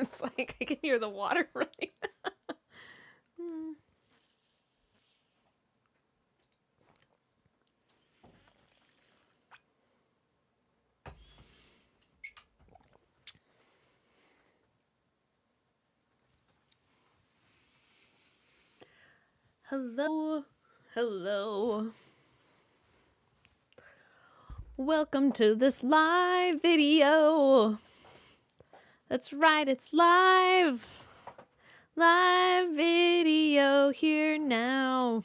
It's like I can hear the water running. Hello. Hello. Welcome to this live video. That's right, it's live. Live video here now.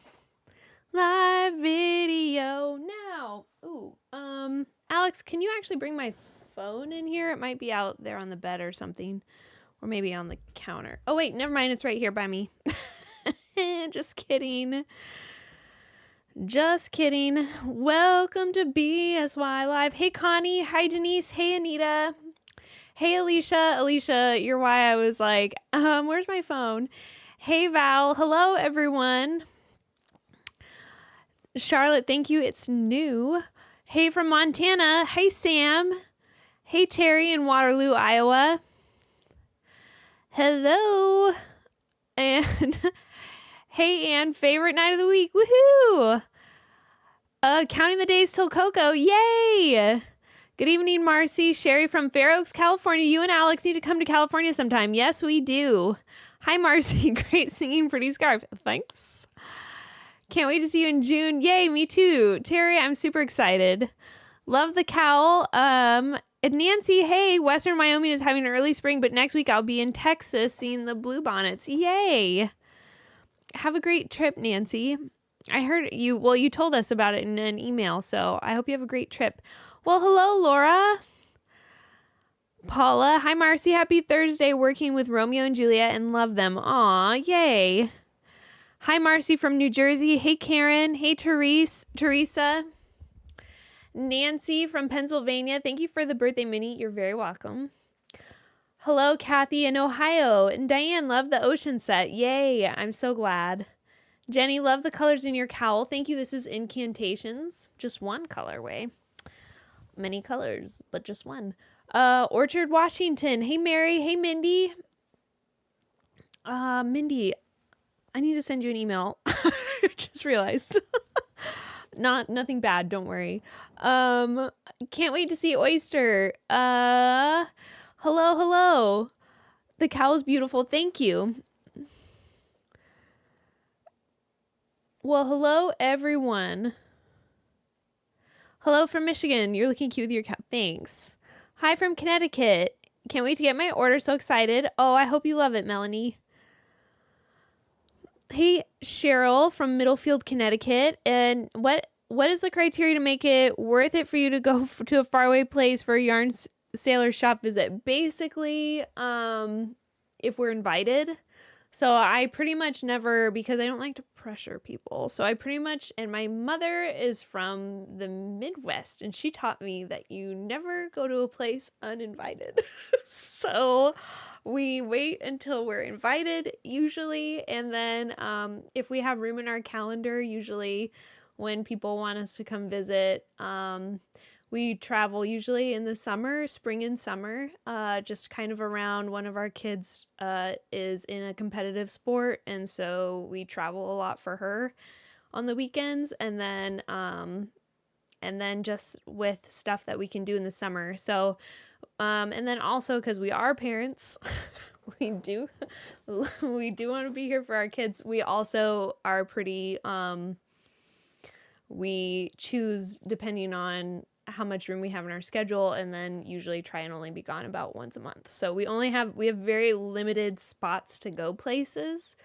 Live video now. Ooh, Alex, can you actually bring my phone in here? It might be out there on the bed or something. Or maybe on the counter. Oh wait, never mind, it's right here by me. Just kidding. Just kidding. Welcome to BSY Live. Hey Connie, hi Denise, hey Anita. Hey Alicia. Alicia, you're why I was like, where's my phone? Hey Val, hello everyone. Charlotte, thank you, it's new. Hey from Montana, hey Sam. Hey Terry in Waterloo, Iowa. Hello. And hey Ann, favorite night of the week, woohoo. Counting the days till Coco, yay. Good evening, Marcy. Sherry from Fair Oaks, California. You and Alex need to come to California sometime. Yes, we do. Hi, Marcy. Great singing, pretty scarf. Thanks. Can't wait to see you in June. Yay, me too. Terry, I'm super excited. Love the cowl. Nancy, hey, Western Wyoming is having an early spring, but next week I'll be in Texas seeing the bluebonnets. Yay. Have a great trip, Nancy. I heard you, well, you told us about it in an email, so I hope you have a great trip. Well, hello, Laura. Paula. Hi, Marcy. Happy Thursday working with Romeo and Juliet and love them. Aw, yay. Hi, Marcy from New Jersey. Hey, Karen. Hey, Teresa. Nancy from Pennsylvania. Thank you for the birthday mini. You're very welcome. Hello, Kathy in Ohio. And Diane, love the ocean set. Yay. I'm so glad. Jenny, love the colors in your cowl. Thank you. This is Incantations. Just one colorway. Many colors, but just one. Orchard, Washington. Hey, Mary. Hey, Mindy. Mindy, I need to send you an email. Just realized. Nothing bad. Don't worry. Can't wait to see Oyster. Hello. The cow is beautiful. Thank you. Well, hello, everyone. Hello from Michigan. You're looking cute with your cap. Thanks. Hi from Connecticut. Can't wait to get my order. So excited. Oh, I hope you love it, Melanie. Hey, Cheryl from Middlefield, Connecticut. And what is the criteria to make it worth it for you to go to a faraway place for a yarn sailor shop visit? Basically, if we're invited. So I pretty much never, because I don't like to pressure people. So I pretty much, and my mother is from the Midwest and she taught me that you never go to a place uninvited. So we wait until we're invited usually. And then if we have room in our calendar, usually when people want us to come visit, we travel usually in the summer, spring and summer, just kind of around one of our kids is in a competitive sport. And so we travel a lot for her on the weekends and then just with stuff that we can do in the summer. So, and then also because we are parents, we do want to be here for our kids. We also are pretty, we choose depending on how much room we have in our schedule and then usually try and only be gone about once a month. So we have very limited spots to go places.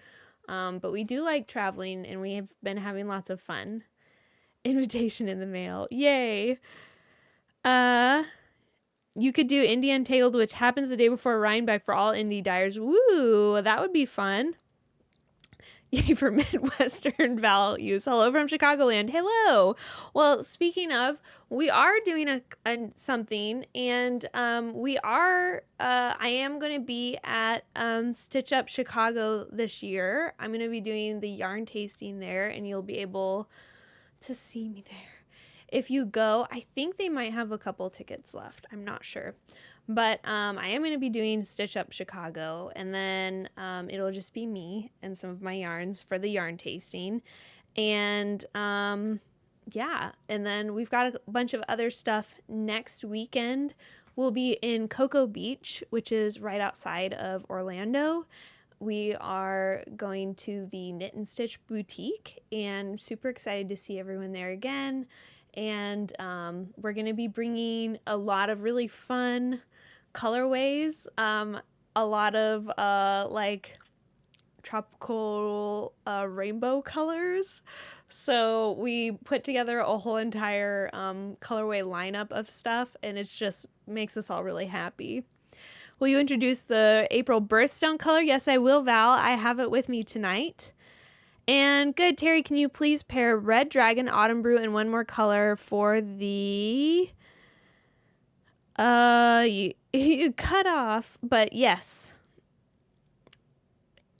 But we do like traveling and we have been having lots of fun. Invitation in the mail. Yay. You could do Indie Untangled, which happens the day before Rhinebeck for all indie dyers. Woo, that would be fun. Yay for Midwestern values. Hello from Chicagoland. Hello. Well, speaking of, we are doing something, and I am going to be at Stitch Up Chicago this year. I'm going to be doing the yarn tasting there, and you'll be able to see me there. If you go, I think they might have a couple tickets left. I'm not sure. But I am going to be doing Stitch Up Chicago, and then it'll just be me and some of my yarns for the yarn tasting. And yeah, and then we've got a bunch of other stuff next weekend. We'll be in Cocoa Beach, which is right outside of Orlando. We are going to the Knit and Stitch Boutique, and super excited to see everyone there again. And we're going to be bringing a lot of really fun colorways, a lot of like tropical rainbow colors. So we put together a whole entire colorway lineup of stuff, and it just makes us all really happy. Will you introduce the April birthstone color? Yes, I will, Val. I have it with me tonight. And good, Terry, can you please pair Red Dragon, Autumn Brew, and one more color for the... you cut off, but yes.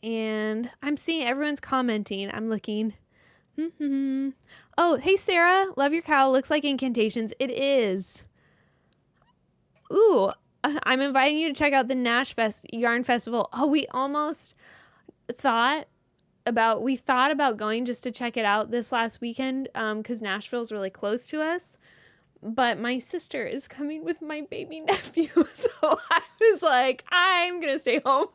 And I'm seeing everyone's commenting. I'm looking. Oh, hey, Sarah. Love your cowl. Looks like incantations. It is. Ooh, I'm inviting you to check out the Nash Yarn Festival. Oh, we thought about going just to check it out this last weekend because Nashville's really close to us. But my sister is coming with my baby nephew, so I was like, I'm going to stay home.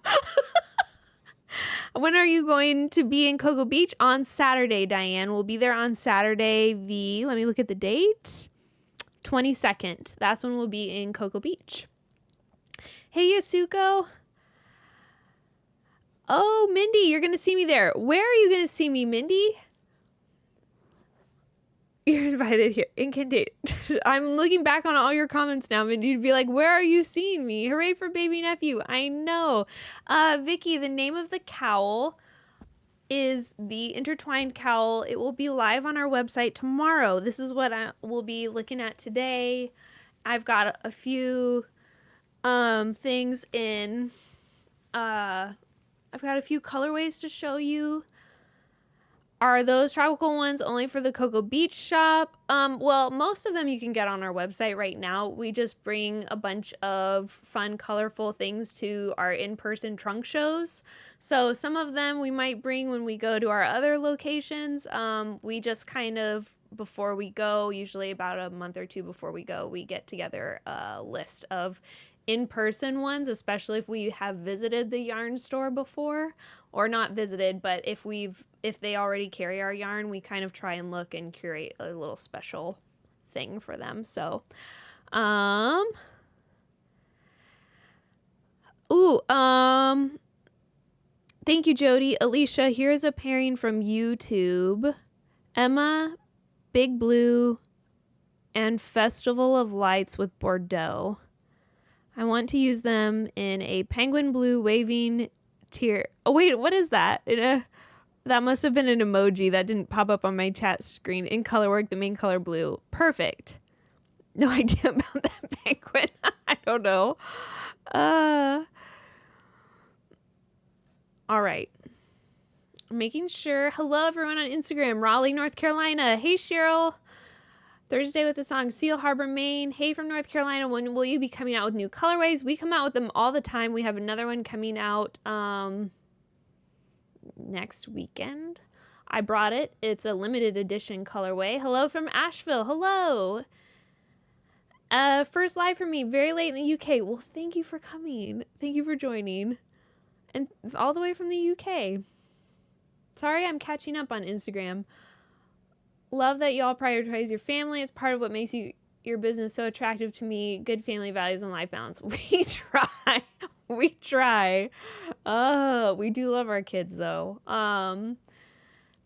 When are you going to be in Cocoa Beach? On Saturday, Diane. We'll be there on Saturday, let me look at the date, 22nd. That's when we'll be in Cocoa Beach. Hey, Yasuko. Oh, Mindy, you're going to see me there. Where are you going to see me, Mindy? You're invited here. Incantate. I'm looking back on all your comments now, Mindy. You'd be like, where are you seeing me? Hooray for baby nephew. I know. Vicky, the name of the cowl is the Intertwined Cowl. It will be live on our website tomorrow. This is what I will be looking at today. I've got a few things in... I've got a few colorways to show you. Are those tropical ones only for the Cocoa Beach shop? Well, most of them you can get on our website right now. We just bring a bunch of fun, colorful things to our in-person trunk shows. So some of them we might bring when we go to our other locations. We just kind of, before we go, usually about a month or two before we go, we get together a list of in-person ones, especially if we have visited the yarn store before, or not visited, but if they already carry our yarn, we kind of try and look and curate a little special thing for them. So thank you, Jody. Alicia, here's a pairing from YouTube. Emma, Big Blue, and Festival of Lights with Bordeaux. I want to use them in a penguin blue waving tear. Oh, wait, what is that? That must have been an emoji that didn't pop up on my chat screen. In Colorwork, the main color blue. Perfect. No idea about that penguin. I don't know. All right. Making sure. Hello, everyone on Instagram. Raleigh, North Carolina. Hey, Cheryl. Thursday with the song Seal Harbor, Maine. Hey from North Carolina, when will you be coming out with new colorways? We come out with them all the time. We have another one coming out next weekend. I brought it. It's a limited edition colorway. Hello from Asheville. Hello. First live for me, very late in the UK. Well, thank you for coming. Thank you for joining. And it's all the way from the UK. Sorry I'm catching up on Instagram. Love that y'all prioritize your family. It's part of what makes your business so attractive to me. Good family values and life balance. We try. We try. We do love our kids though.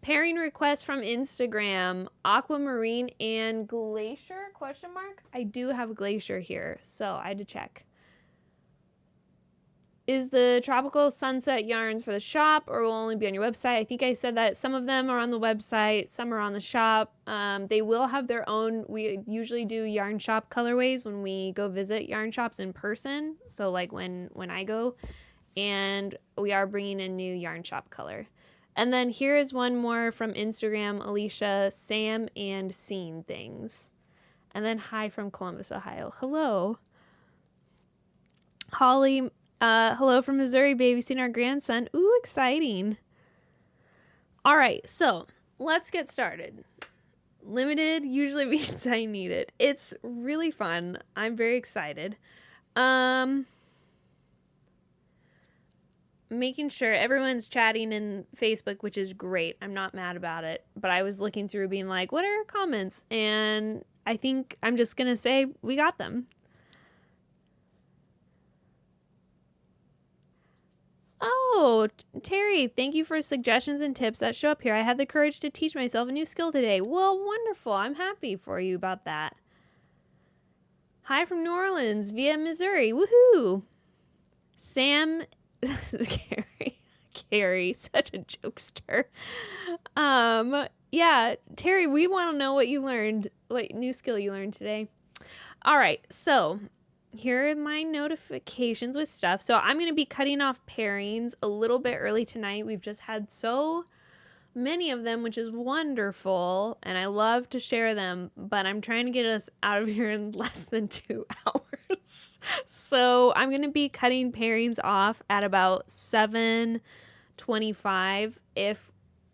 Pairing request from Instagram. Aquamarine and Glacier? Question mark? I do have Glacier here, so I had to check. Is the tropical sunset yarns for the shop or will only be on your website? I think I said that some of them are on the website, some are on the shop. They will have their own. We usually do yarn shop colorways when we go visit yarn shops in person. So like when I go, and we are bringing a new yarn shop color. And then here is one more from Instagram, Alicia, Sam and Scene Things. And then hi from Columbus, Ohio. Hello. Holly, hello from Missouri, babysitting our grandson. Ooh, exciting. All right, so let's get started. Limited usually means I need it. It's really fun. I'm very excited. Making sure everyone's chatting in Facebook, which is great. I'm not mad about it. But I was looking through being like, what are comments? And I think I'm just going to say we got them. Oh, Terry, thank you for suggestions and tips that show up here. I had the courage to teach myself a new skill today. Well, wonderful. I'm happy for you about that. Hi from New Orleans via Missouri. Woohoo! Sam, this is Carrie. Carrie, such a jokester. Yeah, Terry, we want to know what you learned, what new skill you learned today. All right, so here are my notifications with stuff. So I'm going to be cutting off pairings a little bit early tonight. We've just had so many of them, which is wonderful, and I love to share them, but I'm trying to get us out of here in less than 2 hours. So I'm going to be cutting pairings off at about 7:25. If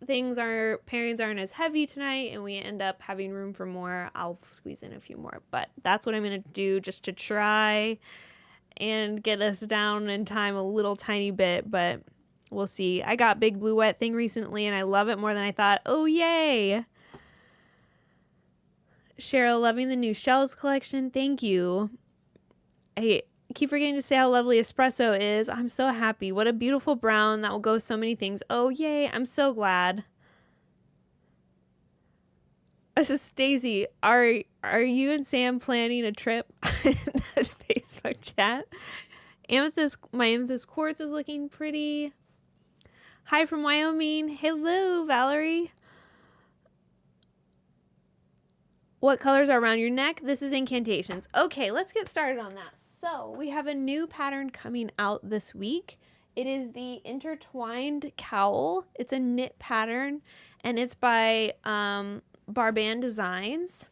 pairings aren't as heavy tonight and we end up having room for more, I'll squeeze in a few more, but that's what I'm going to do just to try and get us down in time a little tiny bit, but we'll see. I got Big Blue Wet Thing recently and I love it more than I thought. Oh, yay. Cheryl, loving the new shells collection. Thank you. I keep forgetting to say how lovely espresso is. I'm so happy. What a beautiful brown. That will go with so many things. Oh, yay. I'm so glad. This is Stacy. Are you and Sam planning a trip in the Facebook chat? My amethyst quartz is looking pretty. Hi from Wyoming. Hello, Valerie. What colors are around your neck? This is incantations. Okay, let's get started on that. So we have a new pattern coming out this week. It is the Intertwined Cowl. It's a knit pattern, and it's by Barban Designs.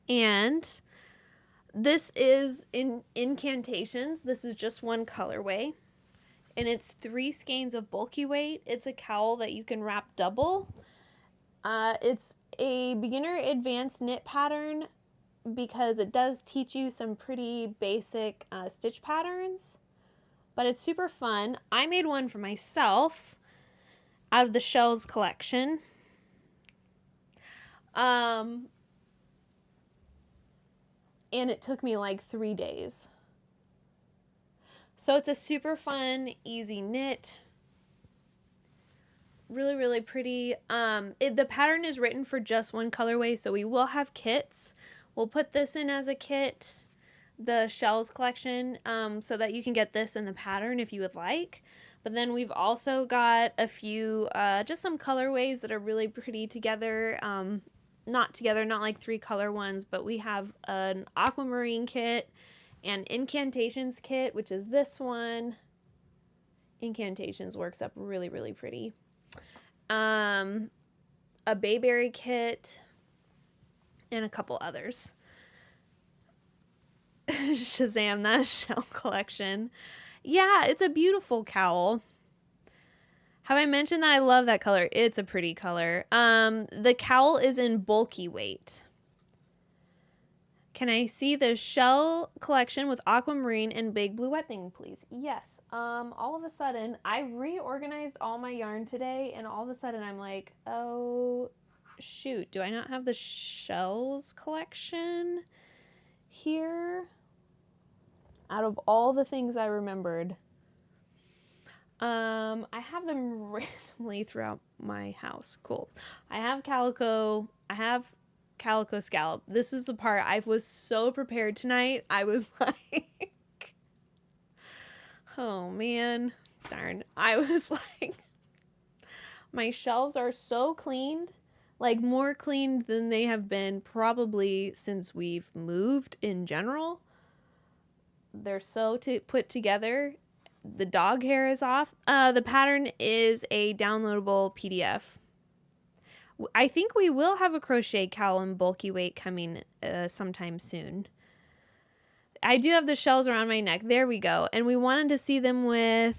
And this is in incantations. This is just one colorway. And it's 3 skeins of bulky weight. It's a cowl that you can wrap double. It's a beginner advanced knit pattern because it does teach you some pretty basic stitch patterns, but it's super fun. I made one for myself out of the shells collection. And it took me like 3 days. So it's a super fun, easy knit. Really, really pretty. The pattern is written for just one colorway, so we will have kits. We'll put this in as a kit, the shells collection, so that you can get this in the pattern if you would like. But then we've also got a few, just some colorways that are really pretty together. Not together, not like 3 color ones, but we have an aquamarine kit, and incantations kit, which is this one. Incantations works up really, really pretty. A bayberry kit, and a couple others. Shazam that shell collection. Yeah, it's a beautiful cowl. Have I mentioned that I love that color? It's a pretty color. The cowl is in bulky weight. Can I see the shell collection with aquamarine and Big Blue Wet Thing, please? Yes. All of a sudden, I reorganized all my yarn today, and all of a sudden I'm like, oh, shoot. Do I not have the shells collection here? Out of all the things I remembered. I have them randomly throughout my house. Cool. I have calico. I have calico scallop. This is the part I was so prepared tonight. I was like, oh man, darn. I was like, my shelves are so cleaned, like more cleaned than they have been probably since we've moved in general. They're so put together. The dog hair is off. The pattern is a downloadable PDF. I think we will have a crochet cowl in bulky weight coming sometime soon. I do have the shells around my neck. There we go. And we wanted to see them with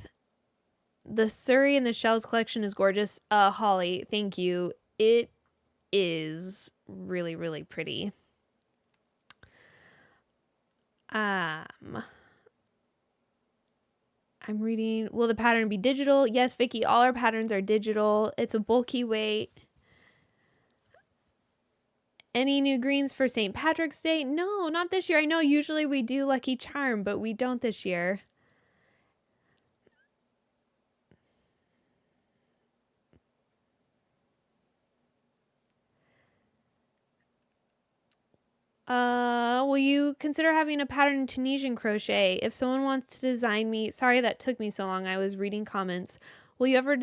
the Surrey and the Shells collection is gorgeous. Holly, thank you. It is really, really pretty. I'm reading, will the pattern be digital? Yes, Vicky, all our patterns are digital. It's a bulky weight. Any new greens for St. Patrick's Day? No, not this year. I know usually we do Lucky Charm, but we don't this year. Will you consider having a pattern in Tunisian crochet? If someone wants to design me, sorry that took me so long, I was reading comments. Will you ever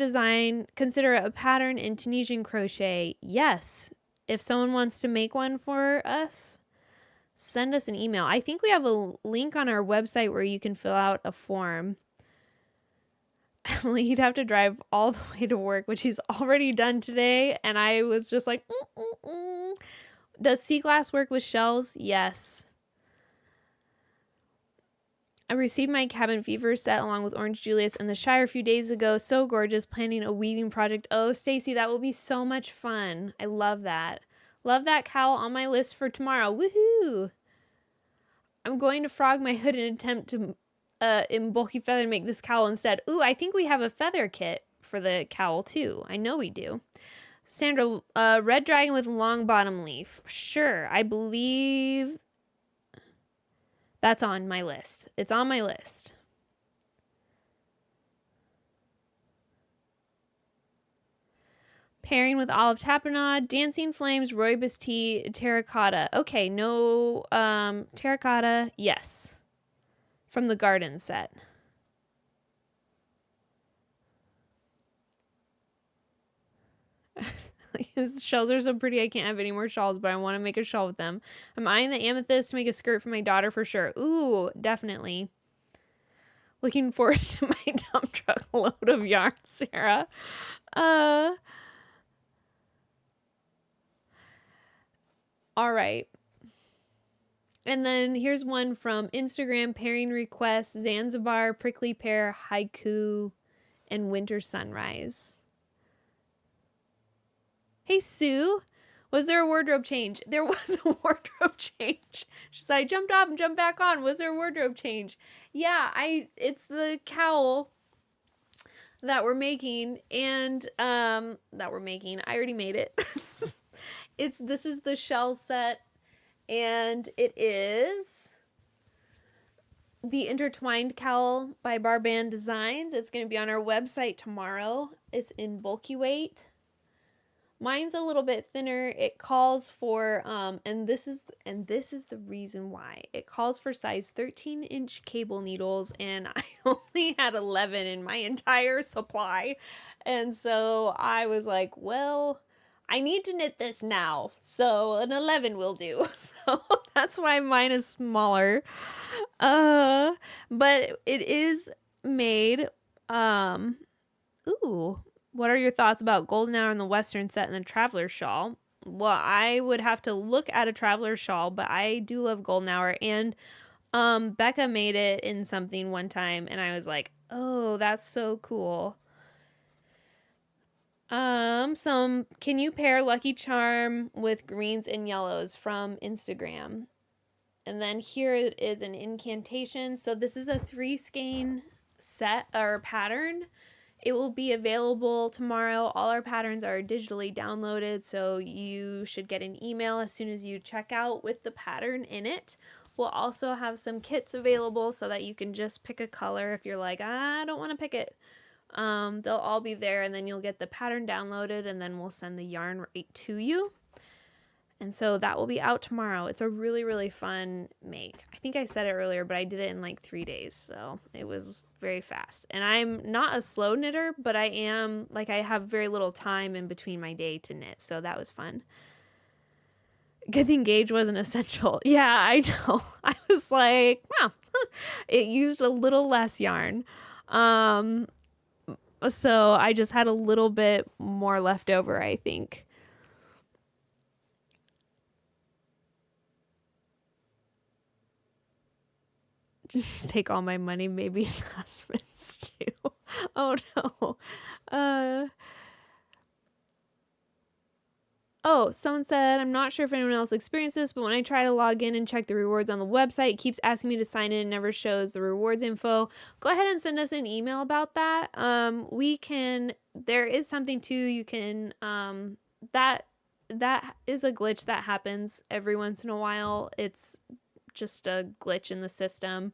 consider a pattern in Tunisian crochet? Yes. If someone wants to make one for us, send us an email. I think we have a link on our website where you can fill out a form. Emily, you'd have to drive all the way to work, which he's already done today. And I was just like, Does sea glass work with shells? Yes. I received my Cabin Fever set along with Orange Julius and the Shire a few days ago. So gorgeous, planning a weaving project. Oh, Stacy, that will be so much fun. I love that. Love that cowl on my list for tomorrow. Woohoo! I'm going to frog my hood and attempt to, in bulky feather, make this cowl instead. Ooh, I think we have a feather kit for the cowl too. I know we do. Sandra, red dragon with long bottom leaf. Sure, I believe that's on my list. It's on my list. Pairing with olive tapenade, dancing flames, rooibos tea, terracotta. Okay, no, terracotta, yes. From the garden set. His shells are so pretty I can't have any more shawls, but I want to make a shawl with them. I'm eyeing the amethyst to make a skirt for my daughter for sure. Ooh, definitely. Looking forward to my dump truck load of yarn, Sarah. All right. And then here's one from Instagram, pairing requests, Zanzibar, prickly pear, haiku, and winter sunrise. Hey, Sue, was there a wardrobe change? There was a wardrobe change. She said, I jumped off and jumped back on. Was there a wardrobe change? Yeah, it's the cowl that we're making and, I already made it. This is the shell set and it is the Intertwined Cowl by Barban Designs. It's going to be on our website tomorrow. It's in bulky weight. Mine's a little bit thinner. It calls for, and this is the reason why. It calls for size 13-inch cable needles, and I only had 11 in my entire supply. And so I was like, well, I need to knit this now. So an 11 will do. So that's why mine is smaller. But it is made, ooh. What are your thoughts about Golden Hour in the Western set and the Traveler Shawl? Well, I would have to look at a Traveler Shawl, but I do love Golden Hour. And Becca made it in something one time, and I was like, oh, that's so cool. Can you pair Lucky Charm with greens and yellows from Instagram? And then here is an incantation. So this is a 3-skein set or pattern. It will be available tomorrow. All our patterns are digitally downloaded, so you should get an email as soon as you check out with the pattern in it. We'll also have some kits available so that you can just pick a color if you're like, I don't want to pick it. They'll all be there, and then you'll get the pattern downloaded, and then we'll send the yarn right to you. And so that will be out tomorrow. It's a really, really fun make. I think I said it earlier, but I did it in like 3 days, so it was very fast. And I'm not a slow knitter, but I am, like, I have very little time in between my day to knit, so that was fun. Good thing gauge wasn't essential. Yeah, I know. I was like, wow, it used a little less yarn. So I just had a little bit more left over, I think. Just take all my money, maybe the husband's too. Oh no. Oh, someone said, I'm not sure if anyone else experienced this, but when I try to log in and check the rewards on the website, it keeps asking me to sign in and never shows the rewards info. Go ahead and send us an email about that. There is something too, you can, that is a glitch that happens every once in a while. It's just a glitch in the system.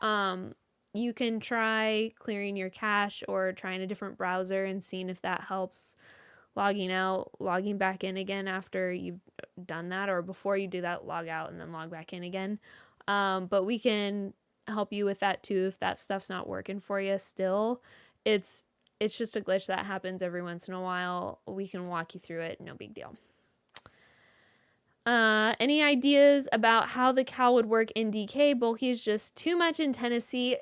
You can try clearing your cache or trying a different browser and seeing if that helps. Logging out, logging back in again after you've done that, or before you do that, log out and then log back in again. But we can help you with that too if that stuff's not working for you still. It's just a glitch that happens every once in a while. We can walk you through it, no big deal. Any ideas about how the cowl would work in DK? Bulky is just too much in Tennessee.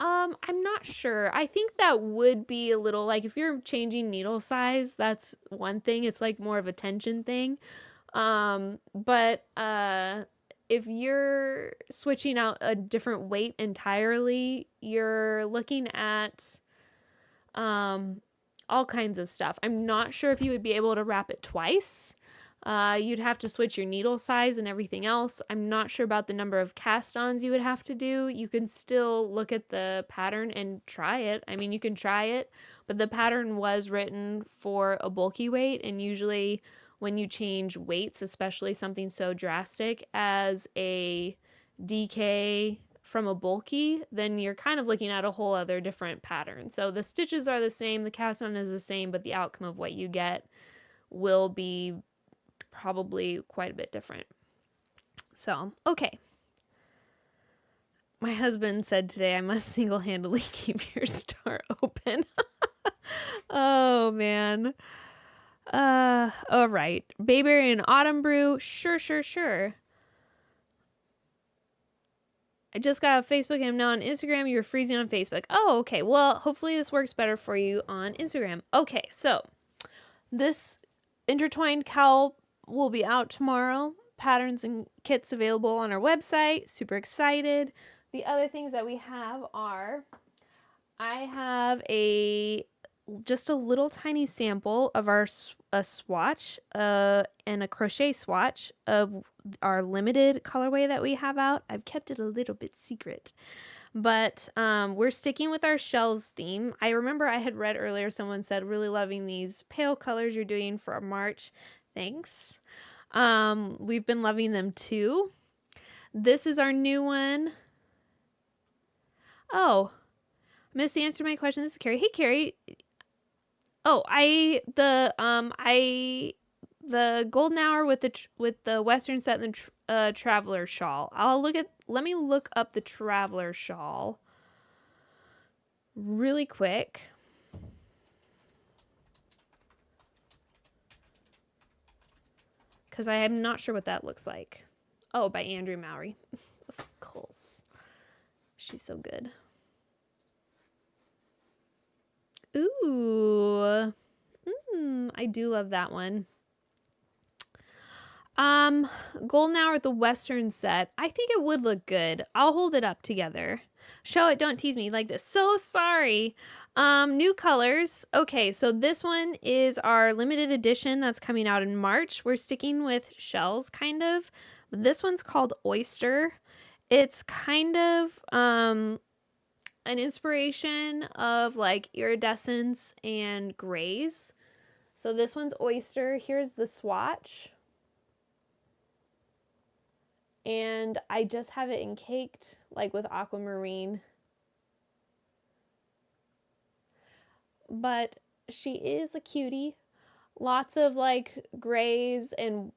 I'm not sure. I think that would be a little, like, if you're changing needle size, that's one thing. It's like more of a tension thing. But if you're switching out a different weight entirely, you're looking at all kinds of stuff. I'm not sure if you would be able to wrap it twice. You'd have to switch your needle size and everything else. I'm not sure about the number of cast-ons you would have to do. You can still look at the pattern and try it. I mean, you can try it, but the pattern was written for a bulky weight, and usually when you change weights, especially something so drastic as a DK from a bulky, then you're kind of looking at a whole other different pattern. So the stitches are the same, the cast-on is the same, but the outcome of what you get will be probably quite a bit different. So, okay. My husband said today I must single-handedly keep your store open. Oh, man. All right. Bayberry and Autumn Brew. Sure. I just got a Facebook and I'm now on Instagram. You're freezing on Facebook. Oh, okay. Well, hopefully this works better for you on Instagram. Okay, so this intertwined cowl will be out tomorrow. Patterns and kits available on our website. Super excited. The other things that we have are, I have just a little tiny sample of a swatch and a crochet swatch of our limited colorway that we have out. I've kept it a little bit secret, but we're sticking with our shells theme. I remember I had read earlier, someone said, really loving these pale colors you're doing for March. Thanks. We've been loving them too. This is our new one. Oh, missed the answer to my question. This is Carrie. Hey, Carrie. Oh, the golden hour with the Western set and the traveler shawl. Let me look up the traveler shawl really quick. Because I am not sure what that looks like. Oh, by Andrew Mowry. Of course. She's so good. Ooh. I do love that one. Golden hour with the Western set. I think it would look good. I'll hold it up together. Show it, don't tease me like this. So sorry. New colors. Okay, so this one is our limited edition that's coming out in March. We're sticking with shells, kind of. This one's called Oyster. It's kind of an inspiration of like iridescence and grays. So this one's Oyster. Here's the swatch. And I just have it encaked like with aquamarine. But she is a cutie. Lots of like grays, and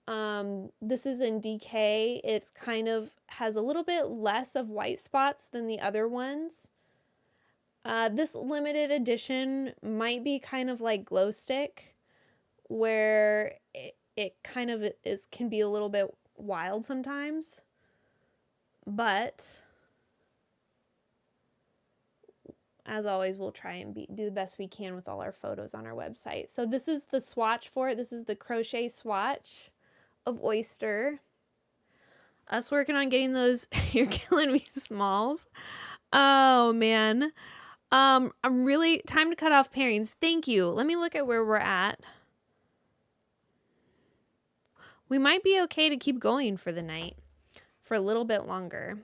this is in DK. It's kind of has a little bit less of white spots than the other ones. This limited edition might be kind of like glow stick, where it kind of can be a little bit wild sometimes, but as always, we'll try and do the best we can with all our photos on our website. So this is the swatch for it. This is the crochet swatch of Oyster. Us working on getting those You're Killing Me smalls. Oh man. I'm really time to cut off pairings. Thank you. Let me look at where we're at. We might be okay to keep going for the night for a little bit longer.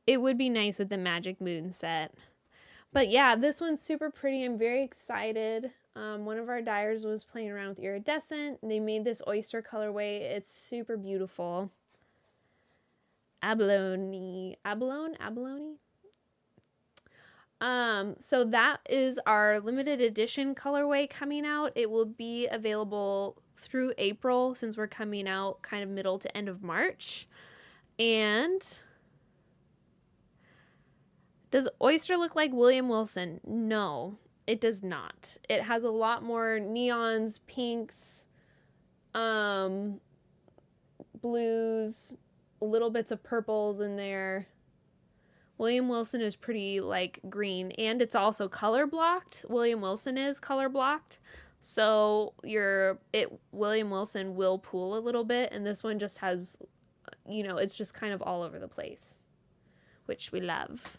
It would be nice with the Magic Moon set. But yeah, this one's super pretty. I'm very excited. One of our dyers was playing around with iridescent. They made this oyster colorway. It's super beautiful. Abalone. So that is our limited edition colorway coming out. It will be available through April since we're coming out kind of middle to end of March. And does oyster look like William Wilson? No, it does not. It has a lot more neons, pinks, blues, little bits of purples in there. William Wilson is pretty like green, and it's also color blocked. William Wilson is color blocked. So William Wilson will pool a little bit, and this one just has, it's just kind of all over the place, which we love.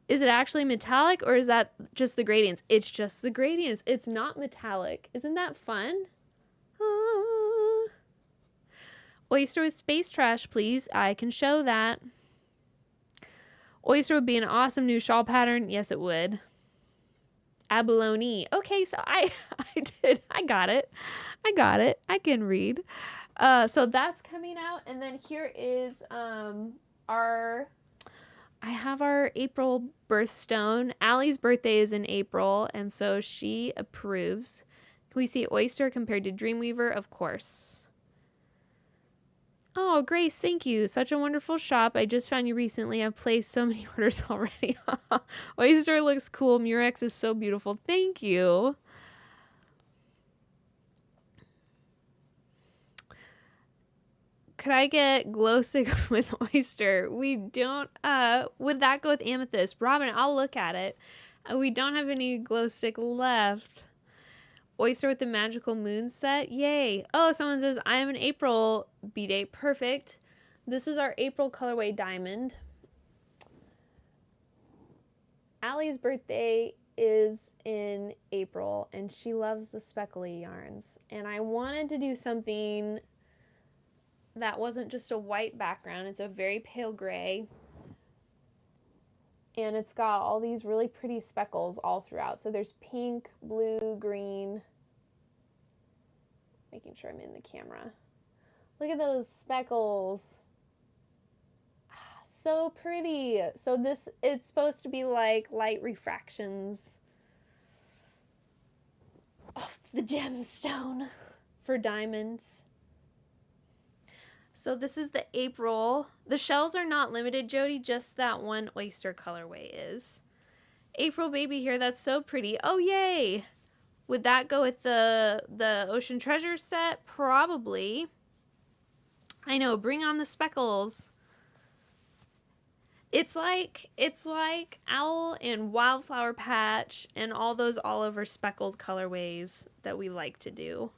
Is it actually metallic, or is that just the gradients? It's just the gradients. It's not metallic. Isn't that fun? Oyster with space trash, please. I can show that. Oyster would be an awesome new shawl pattern. Yes, it would. Abalone. Okay, so I got it. I can read. So that's coming out, and then here is I have our April birthstone. Allie's birthday is in April, and so she approves. Can we see oyster compared to Dreamweaver? Of course. Oh, Grace, thank you. Such a wonderful shop. I just found you recently. I've placed so many orders already. Oyster looks cool. Murex is so beautiful. Thank you. Could I get glow stick with oyster? We don't, would that go with amethyst? Robin, I'll look at it. We don't have any glow stick left. Oyster with the magical moon set. Yay. Oh, someone says, I am an April B-Day. Perfect. This is our April colorway diamond. Allie's birthday is in April, and she loves the speckly yarns. And I wanted to do something that wasn't just a white background. It's a very pale gray. And it's got all these really pretty speckles all throughout. So there's pink, blue, green. Making sure I'm in the camera. Look at those speckles. So pretty. So it's supposed to be like light refractions off the gemstone for diamonds. So this is the April. The shells are not limited, Jody, just that one oyster colorway is. April baby here, that's so pretty. Oh, yay. Would that go with the Ocean Treasure set? Probably. I know, bring on the speckles. It's like Owl and Wildflower Patch and all those all over speckled colorways that we like to do.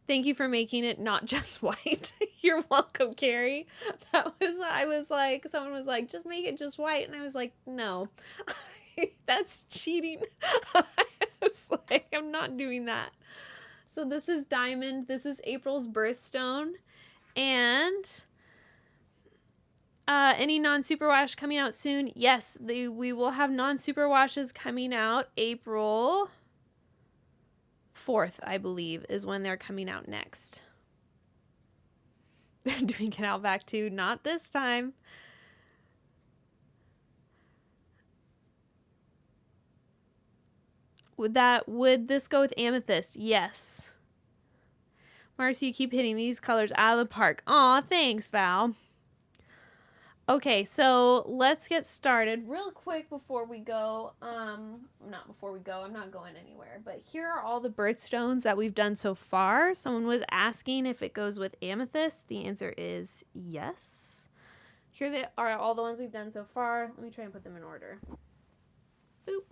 Thank you for making it not just white. You're welcome, Carrie. I was like, someone was like, just make it just white. And I was like, no, that's cheating. I was like, I'm not doing that. So this is diamond. This is April's birthstone. And any non-superwash coming out soon? Yes, we will have non-superwashes coming out April 4th, I believe, is when they're coming out next. They're doing it out back too. Not this time. Would this go with amethyst? Yes. Marcy, you keep hitting these colors out of the park. Aw, thanks, Val. Okay, so let's get started real quick before we go. Not before we go, I'm not going anywhere, but here are all the birthstones that we've done so far. Someone was asking if it goes with amethyst. The answer is yes. Here they are, all the ones we've done so far. Let me try and put them in order. Boop.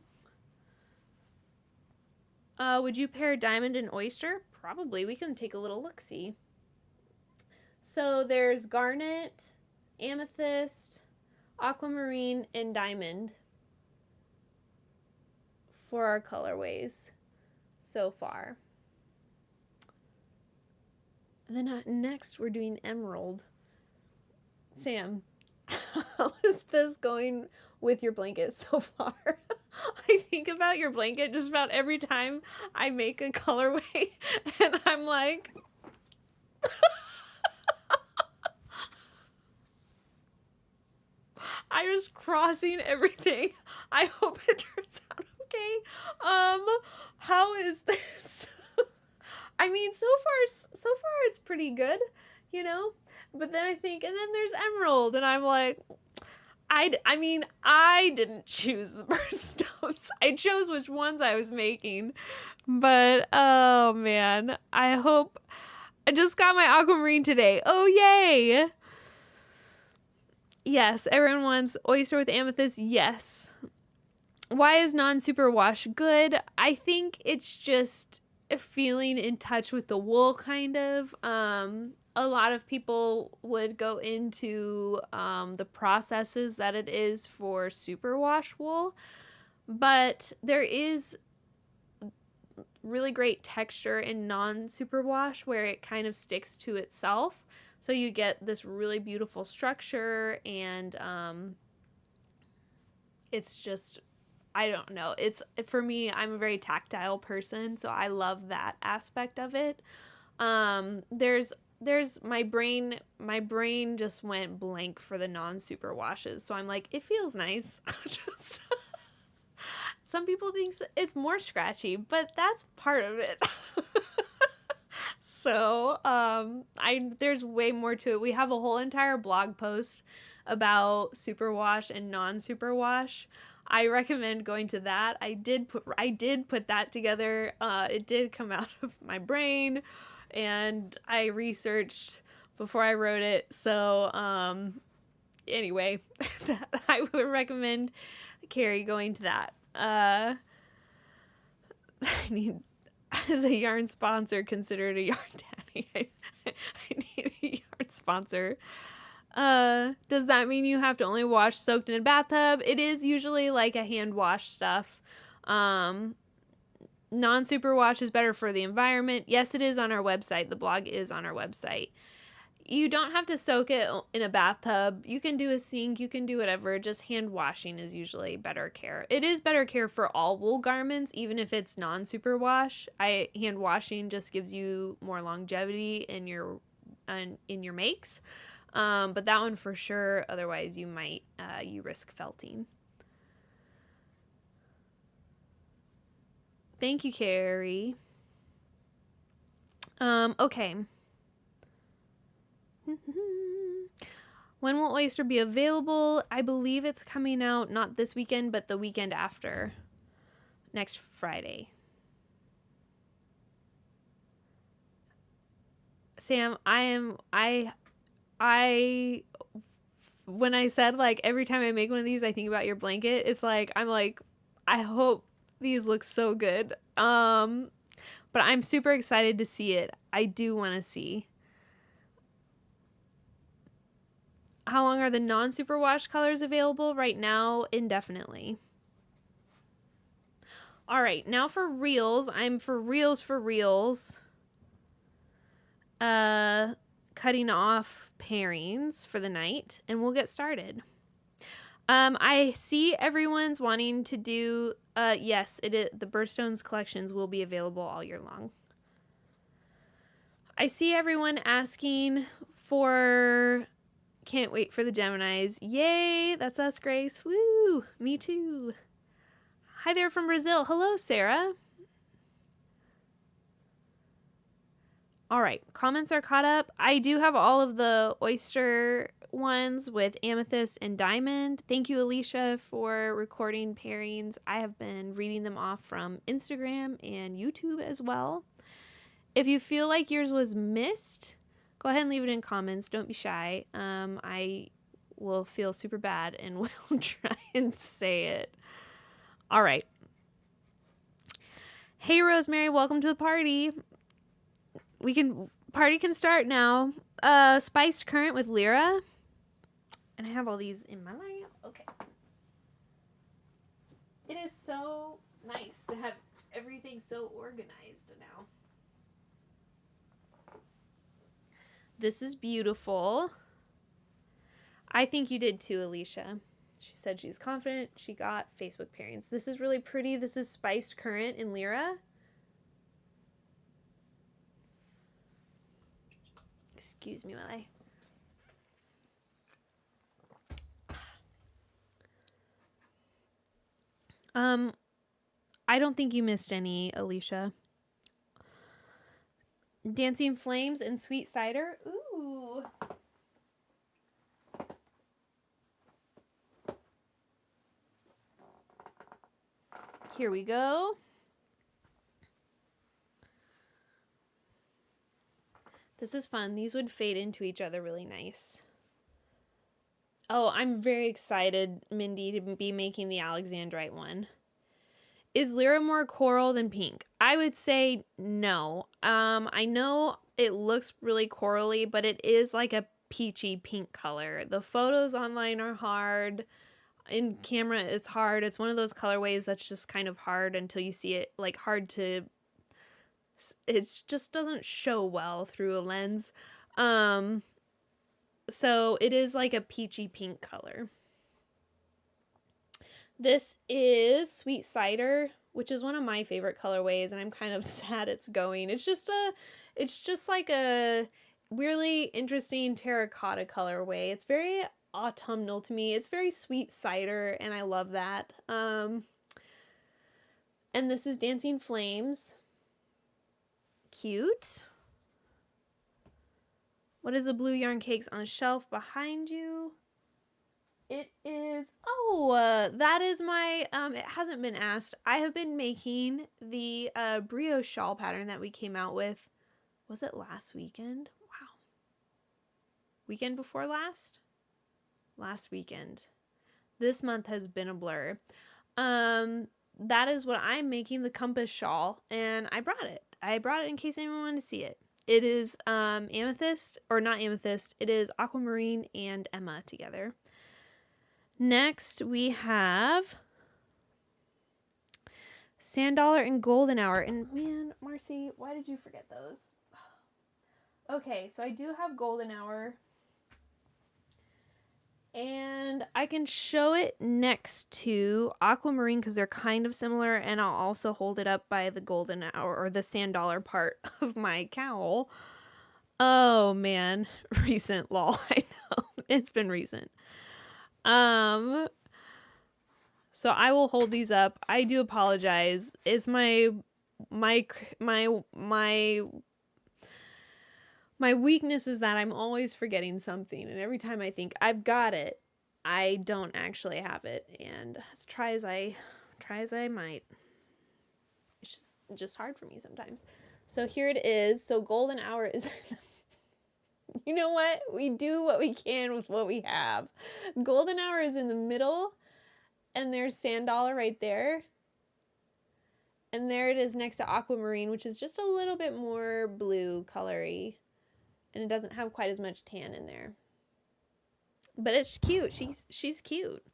Would you pair diamond and oyster? Probably. We can take a little look-see. So there's garnet, amethyst, aquamarine, and diamond for our colorways so far. And then next we're doing emerald. Sam, how is this going with your blanket so far? I think about your blanket just about every time I make a colorway, and I'm like, I'm just crossing everything. I hope it turns out okay. How is this? I mean, so far it's pretty good, you know? But then I think, and then there's emerald, and I'm like, I mean, I didn't choose the birthstones. I chose which ones I was making. But, oh man, I hope, I just got my aquamarine today. Oh, yay. Yes, everyone wants oyster with amethyst. Yes. Why is non-superwash good? I think it's just feeling in touch with the wool, kind of. A lot of people would go into the processes that it is for superwash wool, but there is really great texture in non-superwash where it kind of sticks to itself. So you get this really beautiful structure, and it's just, I don't know. It's, for me, I'm a very tactile person, so I love that aspect of it. There's my brain just went blank for the non-super washes, so I'm like, it feels nice. Just, some people think it's more scratchy, but that's part of it. So there's way more to it. We have a whole entire blog post about superwash and non-superwash. I recommend going to that. I did put that together. It did come out of my brain, and I researched before I wrote it. So anyway, I would recommend Carrie going to that. I need, as a yarn sponsor, considered a yarn daddy. I need a yarn sponsor. Does that mean you have to only wash soaked in a bathtub? It is usually like a hand wash stuff. Non-superwash is better for the environment. Yes, it is on our website. The blog is on our website. You don't have to soak it in a bathtub. You can do a sink. You can do whatever. Just hand washing is usually better care. It is better care for all wool garments, even if it's non-superwash. Hand washing just gives you more longevity in your makes. But that one for sure. Otherwise, you risk felting. Thank you, Carrie. Okay. When will oyster be available? I believe it's coming out not this weekend, but the weekend after. Next Friday. Sam, when I said, like, every time I make one of these, I think about your blanket, it's like, I'm like, I hope these look so good. But I'm super excited to see it. I do want to see. How long are the non-superwash colors available? Right now, indefinitely. All right, now for reels. I'm for reels. Cutting off pairings for the night, and we'll get started. I see everyone's wanting to do, yes, the Birthstones collections will be available all year long. I see everyone asking for, can't wait for the Geminis. Yay, that's us, Grace. Woo, me too. Hi there from Brazil. Hello, Sarah. All right, comments are caught up. I do have all of the oyster ones with amethyst and diamond. Thank you, Alicia, for recording pairings. I have been reading them off from Instagram and YouTube as well. If you feel like yours was missed, go ahead and leave it in comments. Don't be shy. I will feel super bad and will try and say it. All right. Hey, Rosemary, welcome to the party. Party can start now. Spiced currant with Lyra. And I have all these in my lineup. Okay. It is so nice to have everything so organized now. This is beautiful. I think you did too, Alicia. She said she's confident she got Facebook pairings. This is really pretty. This is Spiced Currant in Lyra. Excuse me while I don't think you missed any, Alicia. Dancing Flames and Sweet Cider. Ooh. Here we go. This is fun. These would fade into each other really nice. Oh, I'm very excited, Mindy, to be making the Alexandrite one. Is Lyra more coral than pink? I would say no. I know it looks really corally, but it is like a peachy pink color. The photos online are hard. In camera, it's hard. It's one of those colorways that's just kind of hard until you see it, like hard to, it just doesn't show well through a lens. So it is like a peachy pink color. This is Sweet Cider, which is one of my favorite colorways, and I'm kind of sad it's going. It's just like a really interesting terracotta colorway. It's very autumnal to me. It's very sweet cider, and I love that. And this is Dancing Flames. Cute. What is the blue yarn cakes on the shelf behind you? It is, that is my, it hasn't been asked. I have been making the brioche shawl pattern that we came out with. Was it last weekend? Wow. Weekend before last? Last weekend. This month has been a blur. That is what I'm making, the compass shawl, and I brought it. I brought it in case anyone wanted to see it. It is amethyst, or not amethyst, it is aquamarine and Emma together. Next, we have Sand Dollar and Golden Hour. And man, Marcy, why did you forget those? Okay, so I do have Golden Hour. And I can show it next to Aquamarine because they're kind of similar. And I'll also hold it up by the Golden Hour, or the Sand Dollar part of my cowl. Oh, man. Recent, lol. I know. It's been recent. So I will hold these up. I do apologize. It's my weakness is that I'm always forgetting something, and every time I think I've got it, I don't actually have it. And as try as I might, it's just hard for me sometimes. So here it is. So Golden Hour is you know what? We do what we can with what we have. Golden Hour is in the middle, and there's Sand Dollar right there. And there it is next to Aquamarine, which is just a little bit more blue colory. And it doesn't have quite as much tan in there. But it's cute. She's cute.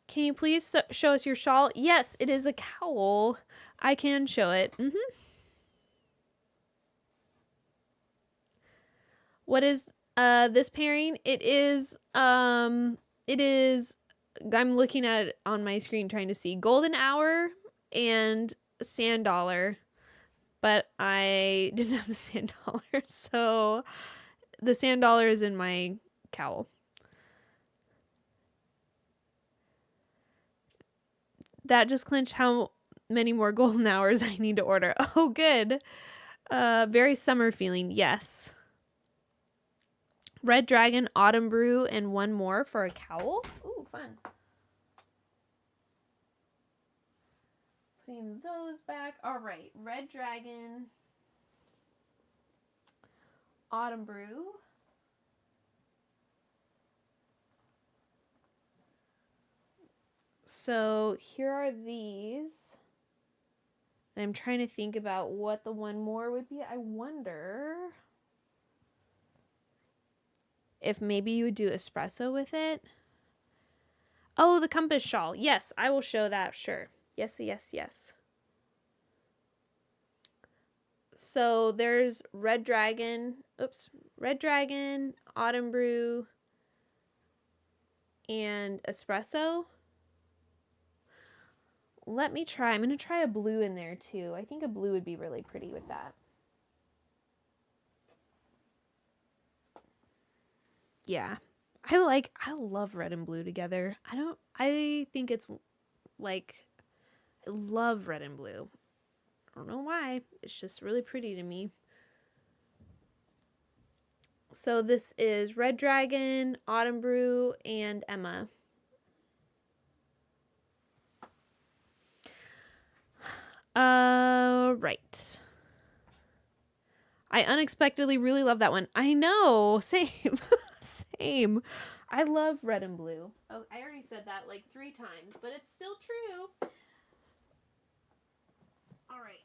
Can you please show us your shawl? Yes, it is a cowl. I can show it. What is this pairing? It is I'm looking at it on my screen trying to see Golden Hour and Sand Dollar, but I didn't have the Sand Dollar, so the Sand Dollar is in my cowl. That just clinched how many more Golden Hours I need to order. Oh, good. Very summer feeling. Yes. Red Dragon, Autumn Brew, and one more for a cowl. Ooh, fun. Putting those back. All right. Red Dragon, Autumn Brew, So here are these. And I'm trying to think about what the one more would be. I wonder if maybe you would do espresso with it. Oh, the compass shawl. Yes, I will show that, sure. Yes, yes, yes. So there's Red Dragon, Autumn Brew, and espresso. Let me try. I'm going to try a blue in there too. I think a blue would be really pretty with that. Yeah. I love red and blue together. I think it's like, I love red and blue. I don't know why. It's just really pretty to me. So this is Red Dragon, Autumn Brew, and Emma. Right. I unexpectedly really love that one. I know. Same. Same. I love red and blue. Oh, I already said that like 3 times, but it's still true. All right.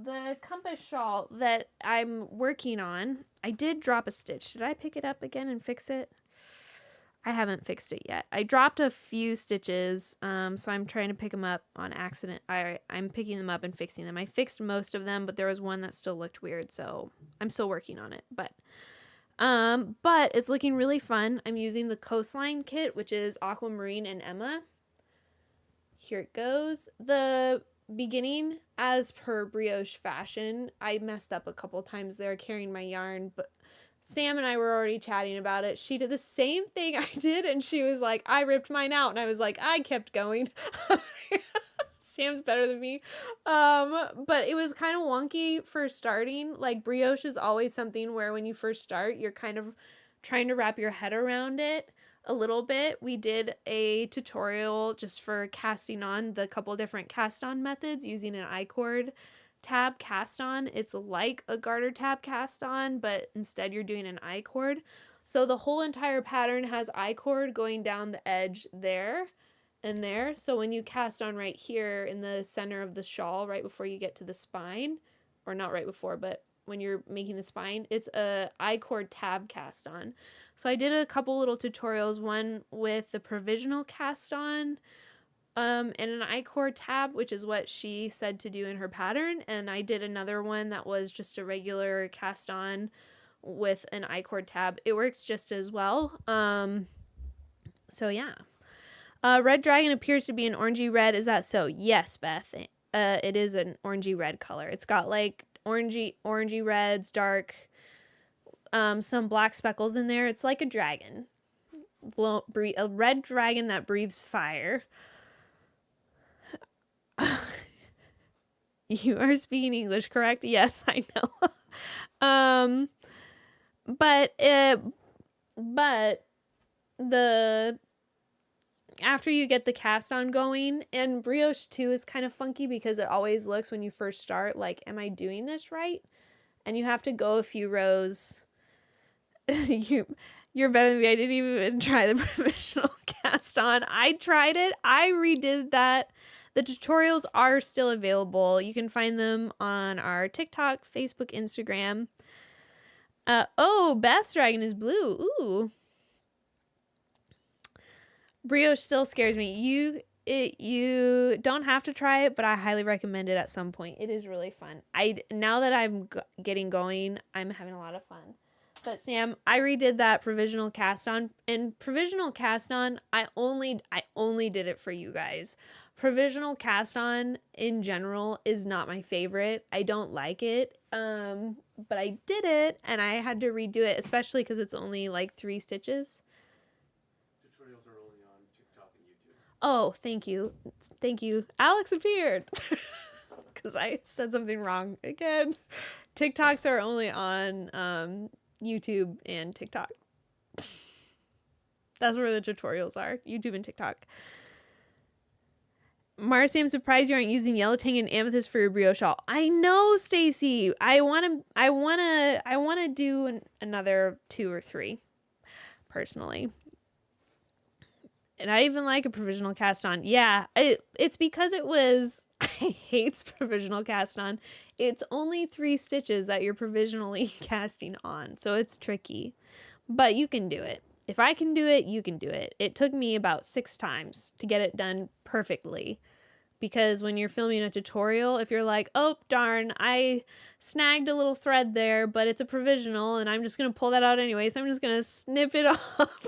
The compass shawl that I'm working on, I did drop a stitch. Did I pick it up again and fix it? I haven't fixed it yet. I dropped a few stitches, so I'm trying to pick them up on accident. I'm picking them up and fixing them. I fixed most of them, but there was one that still looked weird, so I'm still working on it. But it's looking really fun. I'm using the Coastline kit, which is Aquamarine and Emma. Here it goes. The beginning, as per brioche fashion, I messed up a couple times there carrying my yarn, but Sam and I were already chatting about it. She did the same thing I did, and she was like, I ripped mine out, and I was like, I kept going. Sam's better than me. But it was kind of wonky for starting. Like, brioche is always something where when you first start, you're kind of trying to wrap your head around it a little bit. We did a tutorial just for casting on the couple different cast on methods using an I-cord tab cast on. It's like a garter tab cast on, but instead you're doing an I-cord. So the whole entire pattern has I-cord going down the edge there and there. So when you cast on right here in the center of the shawl, right before you get to the spine, or not right before, but when you're making the spine, it's a I-cord tab cast on. So I did a couple little tutorials, one with the provisional cast on, and an I-cord tab, which is what she said to do in her pattern. And I did another one that was just a regular cast on with an I-cord tab. It works just as well. So yeah. Red Dragon appears to be an orangey red. Is that so? Yes, Beth. It is an orangey red color. It's got like orangey reds, dark, some black speckles in there. It's like a dragon. A red dragon that breathes fire. You are speaking English, correct? Yes, I know. But after you get the cast on going, and brioche too is kind of funky because it always looks when you first start like, am I doing this right? And you have to go a few rows. You're better than me. I didn't even try the provisional cast on. I tried it. I redid that. The tutorials are still available. You can find them on our TikTok, Facebook, Instagram. Oh, Beth's dragon is blue. Ooh. Brioche still scares me. You don't have to try it, but I highly recommend it at some point. It is really fun. Now that I'm getting going, I'm having a lot of fun. But Sam, I redid that provisional cast on, and provisional cast on, I only did it for you guys. Provisional cast on in general is not my favorite. I don't like it. But I did it, and I had to redo it, especially because it's only like 3 stitches. Tutorials are only on TikTok and YouTube. Oh, thank you. Thank you. Alex appeared. Because I said something wrong again. TikToks are only on YouTube and TikTok. That's where the tutorials are. YouTube and TikTok. Marcy, I'm surprised you aren't using yellow tang and amethyst for your brioche shawl. I know, Stacy. I wanna do another 2 or 3 personally. And I even like a provisional cast on. Yeah, it's because it was, I hate provisional cast on. It's only 3 stitches that you're provisionally casting on. So it's tricky, but you can do it. If I can do it, you can do it. It took me about 6 times to get it done perfectly. Because when you're filming a tutorial, if you're like, oh, darn, I snagged a little thread there, but it's a provisional and I'm just going to pull that out anyway, so I'm just going to snip it off.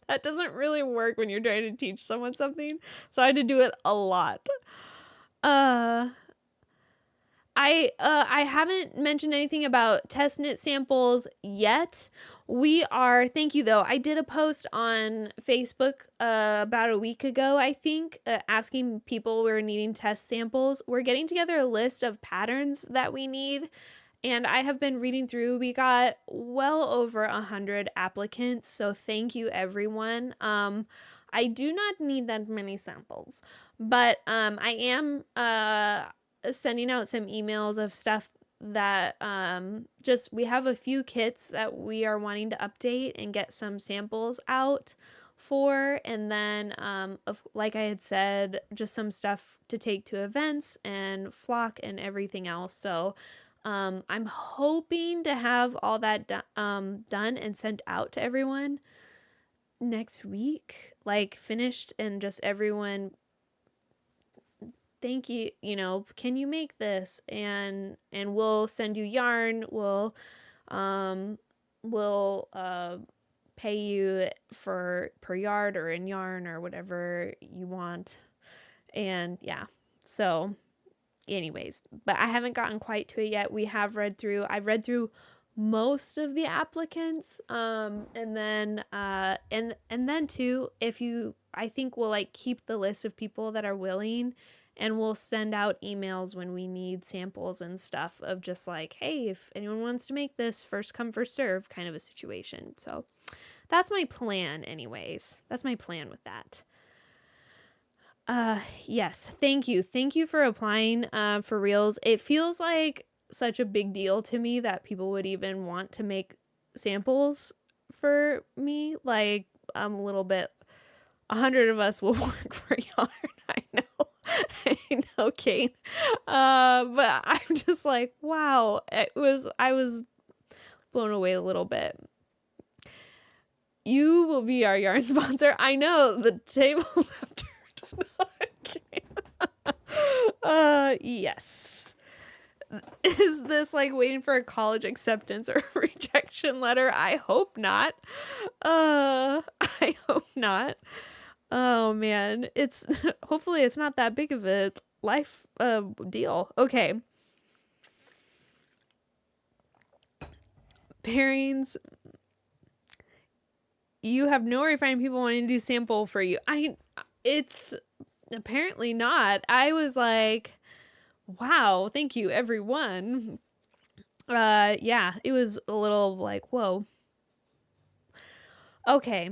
That doesn't really work when you're trying to teach someone something. So I had to do it a lot. I haven't mentioned anything about test knit samples yet. Thank you though. I did a post on Facebook about a week ago, I think, asking people we were needing test samples. We're getting together a list of patterns that we need. And I have been reading through. We got well over 100 applicants, so thank you everyone. I do not need that many samples, but I am sending out some emails of stuff that we have a few kits that we are wanting to update and get some samples out for, and then like I had said, just some stuff to take to events and flock and everything else. So I'm hoping to have all that done and sent out to everyone next week, like finished, and just everyone, thank you, can you make this, and we'll send you yarn, we'll pay you per yard or in yarn or whatever you want. And yeah, so anyways, but I haven't gotten quite to it yet. I've read through most of the applicants, and then too, I think we'll like keep the list of people that are willing, and we'll send out emails when we need samples and stuff of just like, hey, if anyone wants to make this, first come first serve kind of a situation. So that's my plan anyways. That's my plan with that. Yes, thank you for applying for reels. It feels like such a big deal to me that people would even want to make samples for me. Like, I'm a little bit, 100 of us will work for yarn. I know, Kate. But I'm just like, wow, I was blown away a little bit. You will be our yarn sponsor. I know, the tables have turned. Yes. Is this like waiting for a college acceptance or a rejection letter? I hope not. I hope not. Oh man, hopefully it's not that big of a life deal. Okay. Pairings. You have no way finding people wanting to do sample for you. It's apparently not. I was like, wow, thank you everyone. Yeah, it was a little like, whoa. Okay.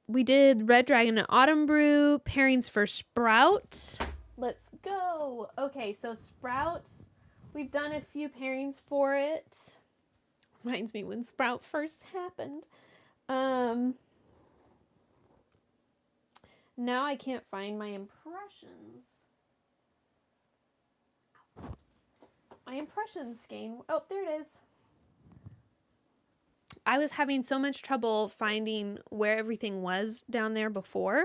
We did Red Dragon and Autumn Brew, pairings for Sprout. Let's go. Okay, so Sprout, we've done a few pairings for it. Reminds me when Sprout first happened. Now I can't find my impressions. My impressions skein. Oh, there it is. I was having so much trouble finding where everything was down there before.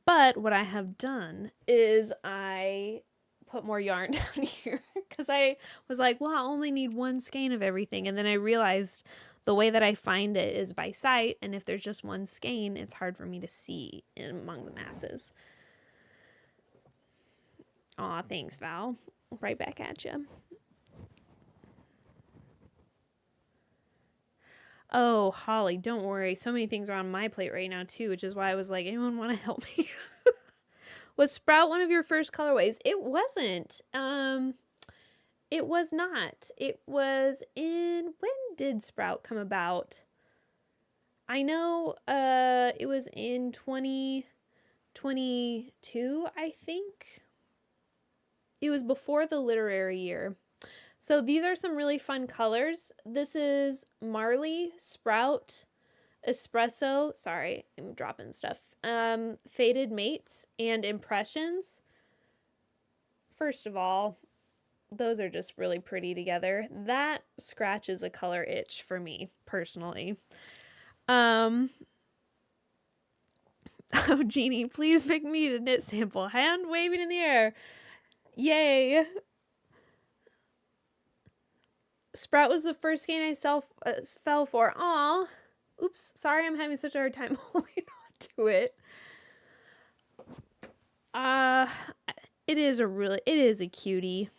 But what I have done is I put more yarn down here because I was like, well, I only need one skein of everything. And then I realized the way that I find it is by sight. And if there's just one skein, it's hard for me to see among the masses. Aw, thanks, Val. Right back at you. Oh, Holly, don't worry. So many things are on my plate right now, too, which is why I was like, anyone want to help me? Was Sprout one of your first colorways? It wasn't. It was not. It was when did Sprout come about? I know it was in 2022, I think. It was before the literary year. So these are some really fun colors. This is Marley, Sprout, Espresso. Sorry, I'm dropping stuff. Faded Mates and Impressions. First of all, those are just really pretty together. That scratches a color itch for me personally. Oh, Jeannie, please pick me to knit sample. Hand waving in the air. Yay. Sprout was the first skein I fell for. Aw. Oops. Sorry, I'm having such a hard time holding on to it. It is a cutie.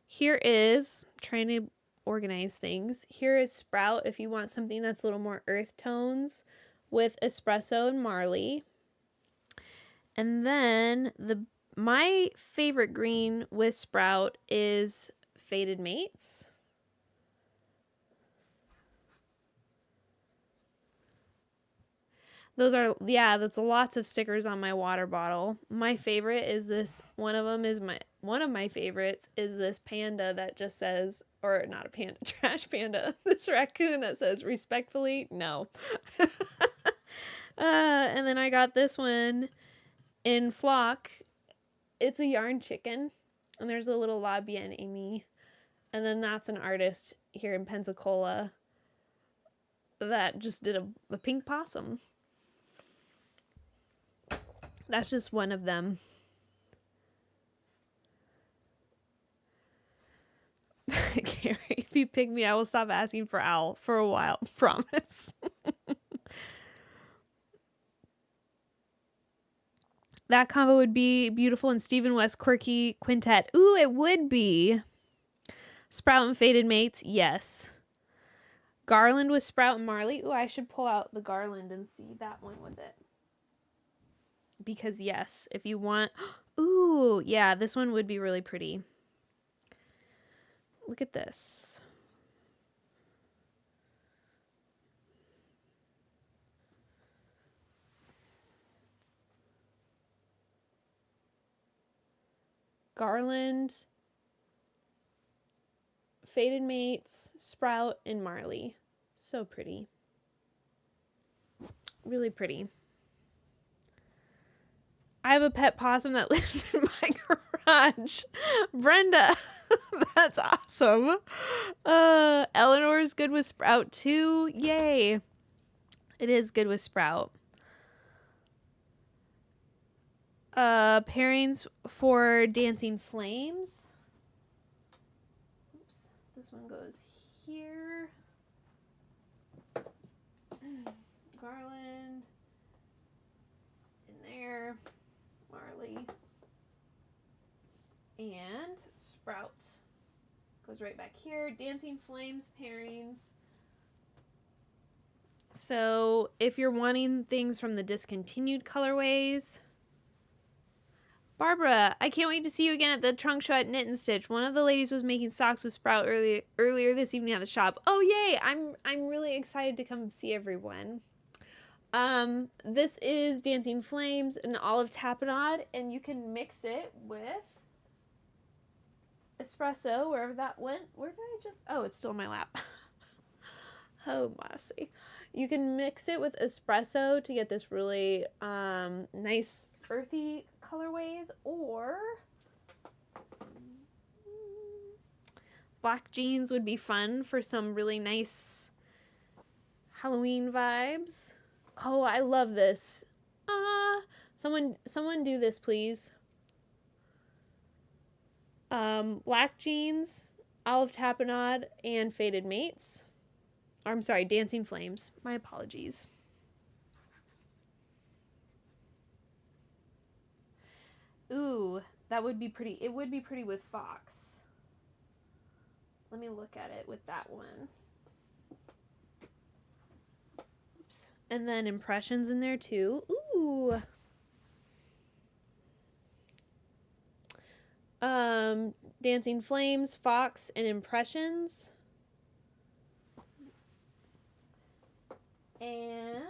Here is, trying to organize things. Here is Sprout if you want something that's a little more earth tones with Espresso and Marley. And then my favorite green with Sprout is Faded Mates. That's lots of stickers on my water bottle. My favorite is this. One of my favorites is this panda that just says, or not a panda, trash panda. This raccoon that says respectfully, no. And then I got this one in Flock. It's a yarn chicken, and there's a little Labia and Amy. And then that's an artist here in Pensacola that just did a pink possum. That's just one of them. Carrie, if you pick me, I will stop asking for Owl for a while. Promise. That combo would be beautiful in Stephen West Quirky Quintet. Ooh, it would be. Sprout and Faded Mates, yes. Garland with Sprout and Marley. Ooh, I should pull out the Garland and see that one with it. Because yes, if you want, ooh, yeah, this one would be really pretty. Look at this. Garland, Faded Mates, Sprout, and Marley. So pretty. Really pretty. I have a pet possum that lives in my garage. Brenda, that's awesome. Eleanor's good with Sprout too. Yay. It is good with Sprout. Pairings for Dancing Flames. Oops, this one goes here. Garland. In there. Marley. And Sprout. Goes right back here. Dancing Flames pairings. So if you're wanting things from the discontinued colorways, Barbara, I can't wait to see you again at the trunk show at Knit and Stitch. One of the ladies was making socks with Sprout earlier this evening at the shop. Oh yay! I'm really excited to come see everyone. This is Dancing Flames and Olive Tapenade, and you can mix it with Espresso, wherever that went. Where did I just... Oh, it's still in my lap. Oh, Mossy. You can mix it with Espresso to get this really nice earthy colorways, or black jeans would be fun for some really nice Halloween vibes. Oh, I love this. Someone do this, please. Black jeans, Olive Tapenade, and Faded Mates. Or, I'm sorry, Dancing Flames. My apologies. Ooh, that would be pretty. It would be pretty with Fox. Let me look at it with that one. Oops. And then Impressions in there too. Ooh. Dancing Flames, Fox, and Impressions. And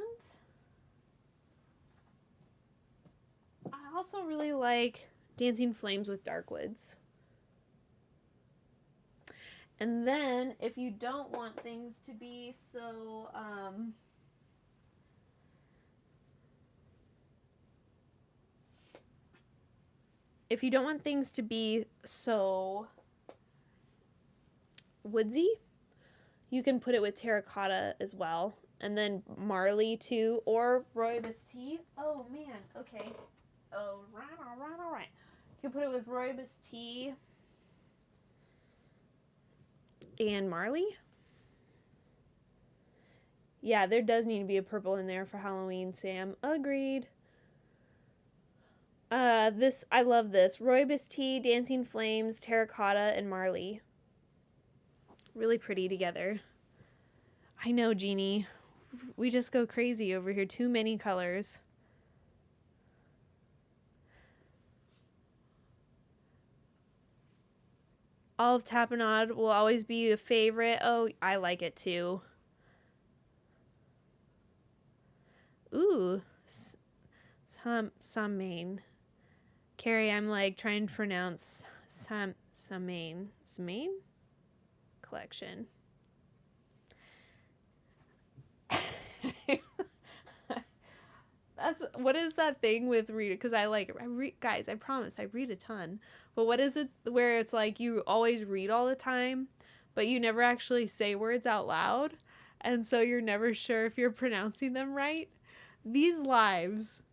I also really like Dancing Flames with Darkwoods. And then if you don't want things to be so woodsy, you can put it with terracotta as well. And then Marley too, or rooibos tea. Oh man, okay. Oh, all right. You can put it with rooibos tea and Marley. Yeah, there does need to be a purple in there for Halloween, Sam. Agreed. I love this. Rooibos tea, dancing flames, terracotta, and Marley. Really pretty together. I know, Jeannie. We just go crazy over here. Too many colors. Olive Tapenade will always be a favorite. Oh, I like it too. Ooh, Samain. Carrie, I'm like trying to pronounce Samain collection. What is that thing with read? Because I read, guys. I promise I read a ton. But what is it where it's like you always read all the time, but you never actually say words out loud, and so you're never sure if you're pronouncing them right? These lives,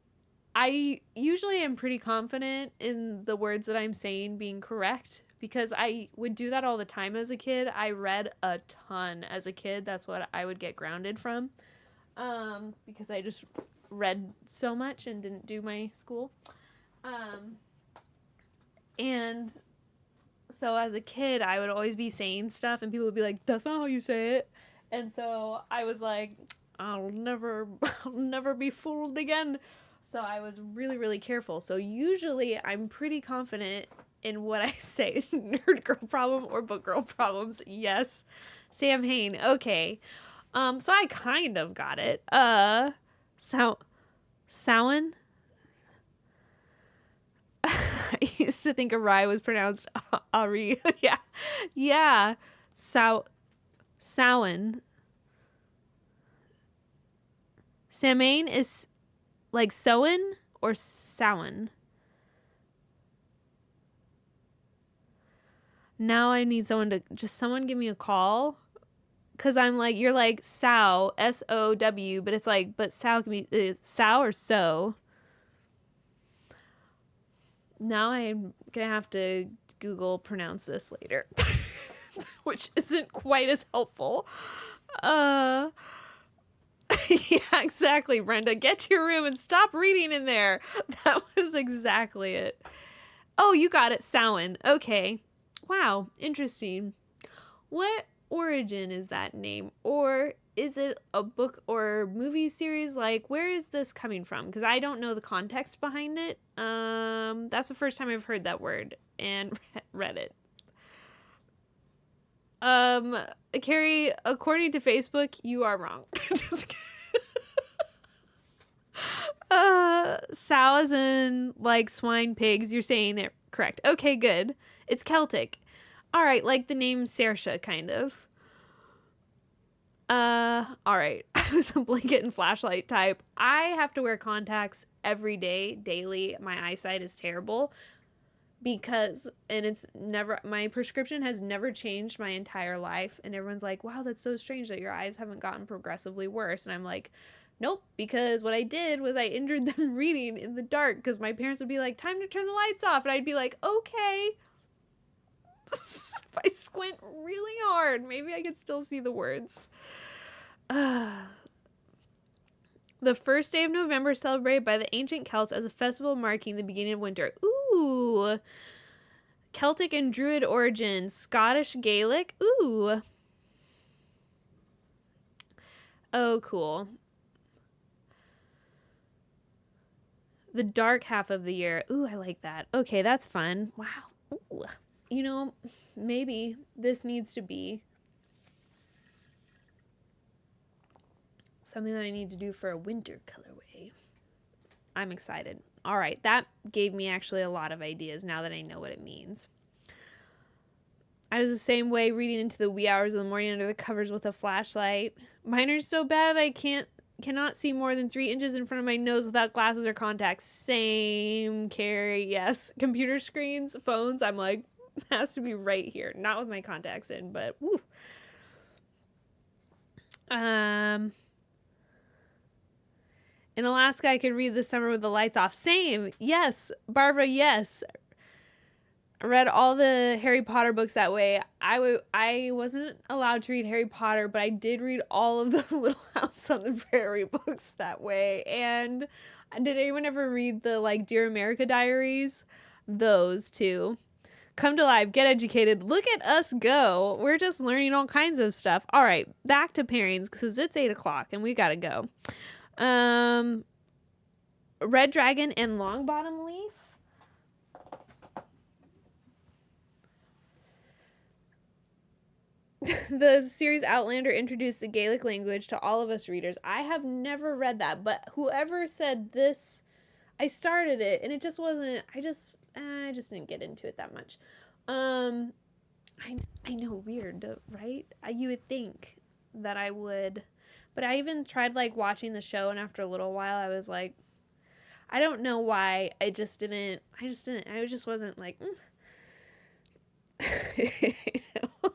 I usually am pretty confident in the words that I'm saying being correct because I would do that all the time as a kid. I read a ton as a kid. That's what I would get grounded from, because I just read so much and didn't do my school. And so as a kid, I would always be saying stuff and people would be like, that's not how you say it. And so I was like, I'll never be fooled again. So I was really, really careful. So usually I'm pretty confident in what I say. Nerd girl problem or book girl problems. Yes. Sam Hain. Okay. So I kind of got it. Samhain? I used to think a rye was pronounced Ari. Yeah. Yeah. Samhain. Samhain is like Sowen or Samhain? Now I need someone give me a call. Cause I'm like, you're like Sow, S-O-W, but it's like, but Sow can be Sow or So. Now I'm gonna have to Google pronounce this later, which isn't quite as helpful. Yeah, exactly, Brenda. Get to your room and stop reading in there. That was exactly it. Oh, you got it, Samhain. Okay. Wow, interesting. What origin is that name? Or is it a book or movie series? Like, where is this coming from? Because I don't know the context behind it. That's the first time I've heard that word and read it. Carrie, according to Facebook, you are wrong. Just kidding. Sow as in like swine, pigs. You're saying it correct. Okay, good. It's Celtic. All right, like the name Saoirse, kind of. All right. I was a blanket and flashlight type. I have to wear contacts every day, daily. My eyesight is terrible my prescription has never changed my entire life. And everyone's like, wow, that's so strange that your eyes haven't gotten progressively worse. And I'm like, nope, because what I did was I injured them reading in the dark because my parents would be like, time to turn the lights off. And I'd be like, okay. If I squint really hard, maybe I could still see the words. The first day of November celebrated by the ancient Celts as a festival marking the beginning of winter. Ooh. Celtic and Druid origins. Scottish Gaelic. Ooh. Oh, cool. The dark half of the year. Ooh, I like that. Okay, that's fun. Wow. Ooh. You know, maybe this needs to be something that I need to do for a winter colorway. I'm excited. All right, that gave me actually a lot of ideas now that I know what it means. I was the same way, reading into the wee hours of the morning under the covers with a flashlight. Mine are so bad I cannot see more than 3 inches in front of my nose without glasses or contacts. Same, Carrie. Yes. Computer screens, phones, I'm like, it has to be right here. Not with my contacts in, but woo. In Alaska, I could read this summer with the lights off. Same. Yes. Barbara, yes. I read all the Harry Potter books that way. I wasn't allowed to read Harry Potter, but I did read all of the Little House on the Prairie books that way. And did anyone ever read the like Dear America diaries? Those too. Come to life, get educated. Look at us go. We're just learning all kinds of stuff. All right, back to pairings because it's 8 o'clock and we gotta go. Red Dragon and Long Bottom Leaf. The series Outlander introduced the Gaelic language to all of us readers. I have never read that, but whoever said this, I started it and it just wasn't, I just didn't get into it that much. I know, weird, right? You would think that I would, but I even tried like watching the show, and after a little while I was like, I don't know why, I just wasn't like, you know?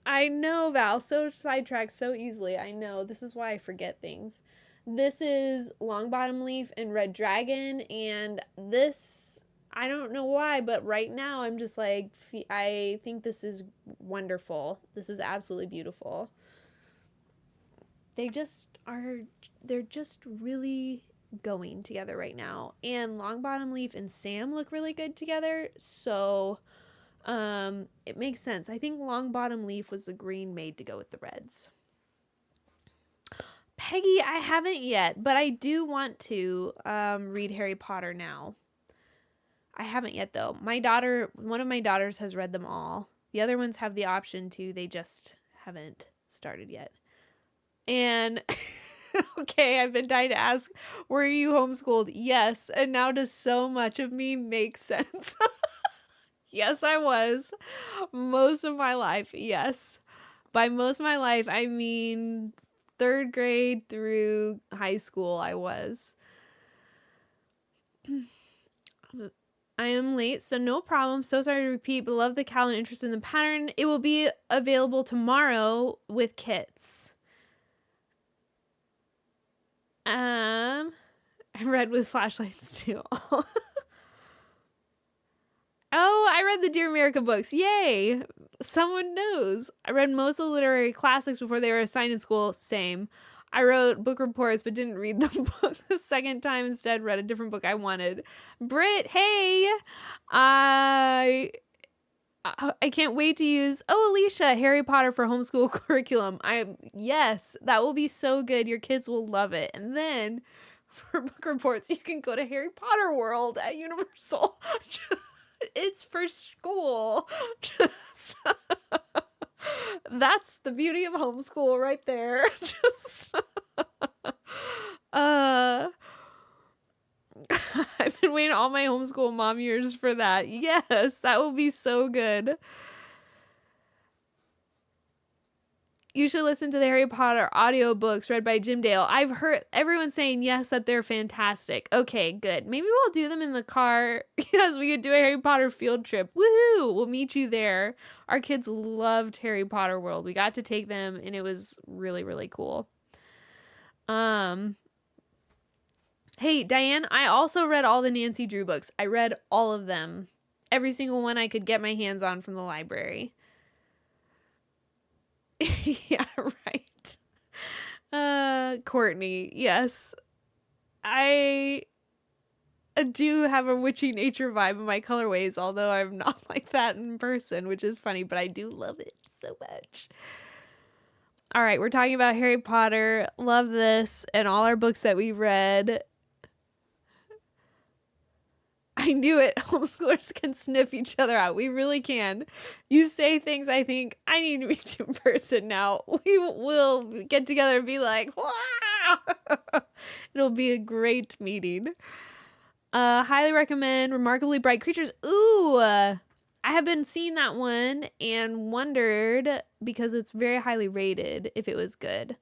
I know, Val, so sidetracked so easily. I know, this is why I forget things. This is Long Bottom Leaf and Red Dragon, and this, I don't know why, but right now I'm just like, I think this is wonderful. This is absolutely beautiful. They're just really going together right now. And Long Bottom Leaf and Sam look really good together, so it makes sense. I think Long Bottom Leaf was the green made to go with the reds. Peggy, I haven't yet, but I do want to read Harry Potter now. I haven't yet though. One of my daughters has read them all. The other ones have the option to, they just haven't started yet. And okay, I've been dying to ask, were you homeschooled? Yes, and now does so much of me make sense? Yes, I was. Most of my life, yes. By most of my life, I mean 3rd grade through high school, I was. I am late, so no problem. So sorry to repeat, but love the cowl and interest in the pattern. It will be available tomorrow with kits. I read with flashlights too. Oh, I read the Dear America books. Yay! Someone knows. I read most of the literary classics before they were assigned in school. Same. I wrote book reports but didn't read the book the second time. Instead, read a different book I wanted. Britt, hey! I can't wait to use, Alicia, Harry Potter for homeschool curriculum. Yes, that will be so good. Your kids will love it. And then for book reports, you can go to Harry Potter World at Universal. It's for school. That's the beauty of homeschool right there. I've been waiting all my homeschool mom years for that. Yes, that will be so good. You should listen to the Harry Potter audiobooks read by Jim Dale. I've heard everyone saying yes, that they're fantastic. Okay, good. Maybe we'll do them in the car. Yes, we could do a Harry Potter field trip. Woohoo! We'll meet you there. Our kids loved Harry Potter World. We got to take them and it was really, really cool. Hey, Diane, I also read all the Nancy Drew books. I read all of them. Every single one I could get my hands on from the library. Yeah, right. Courtney, yes. I do have a witchy nature vibe in my colorways, although I'm not like that in person, which is funny, but I do love it so much. All right, we're talking about Harry Potter. Love this and all our books that we read. I knew it. Homeschoolers can sniff each other out. We really can. You say things I think I need to meet you in person now. We will get together and be like, wow! It'll be a great meeting. Highly recommend Remarkably Bright Creatures. Ooh, I I have been seeing that one and wondered, because it's very highly rated, if it was good.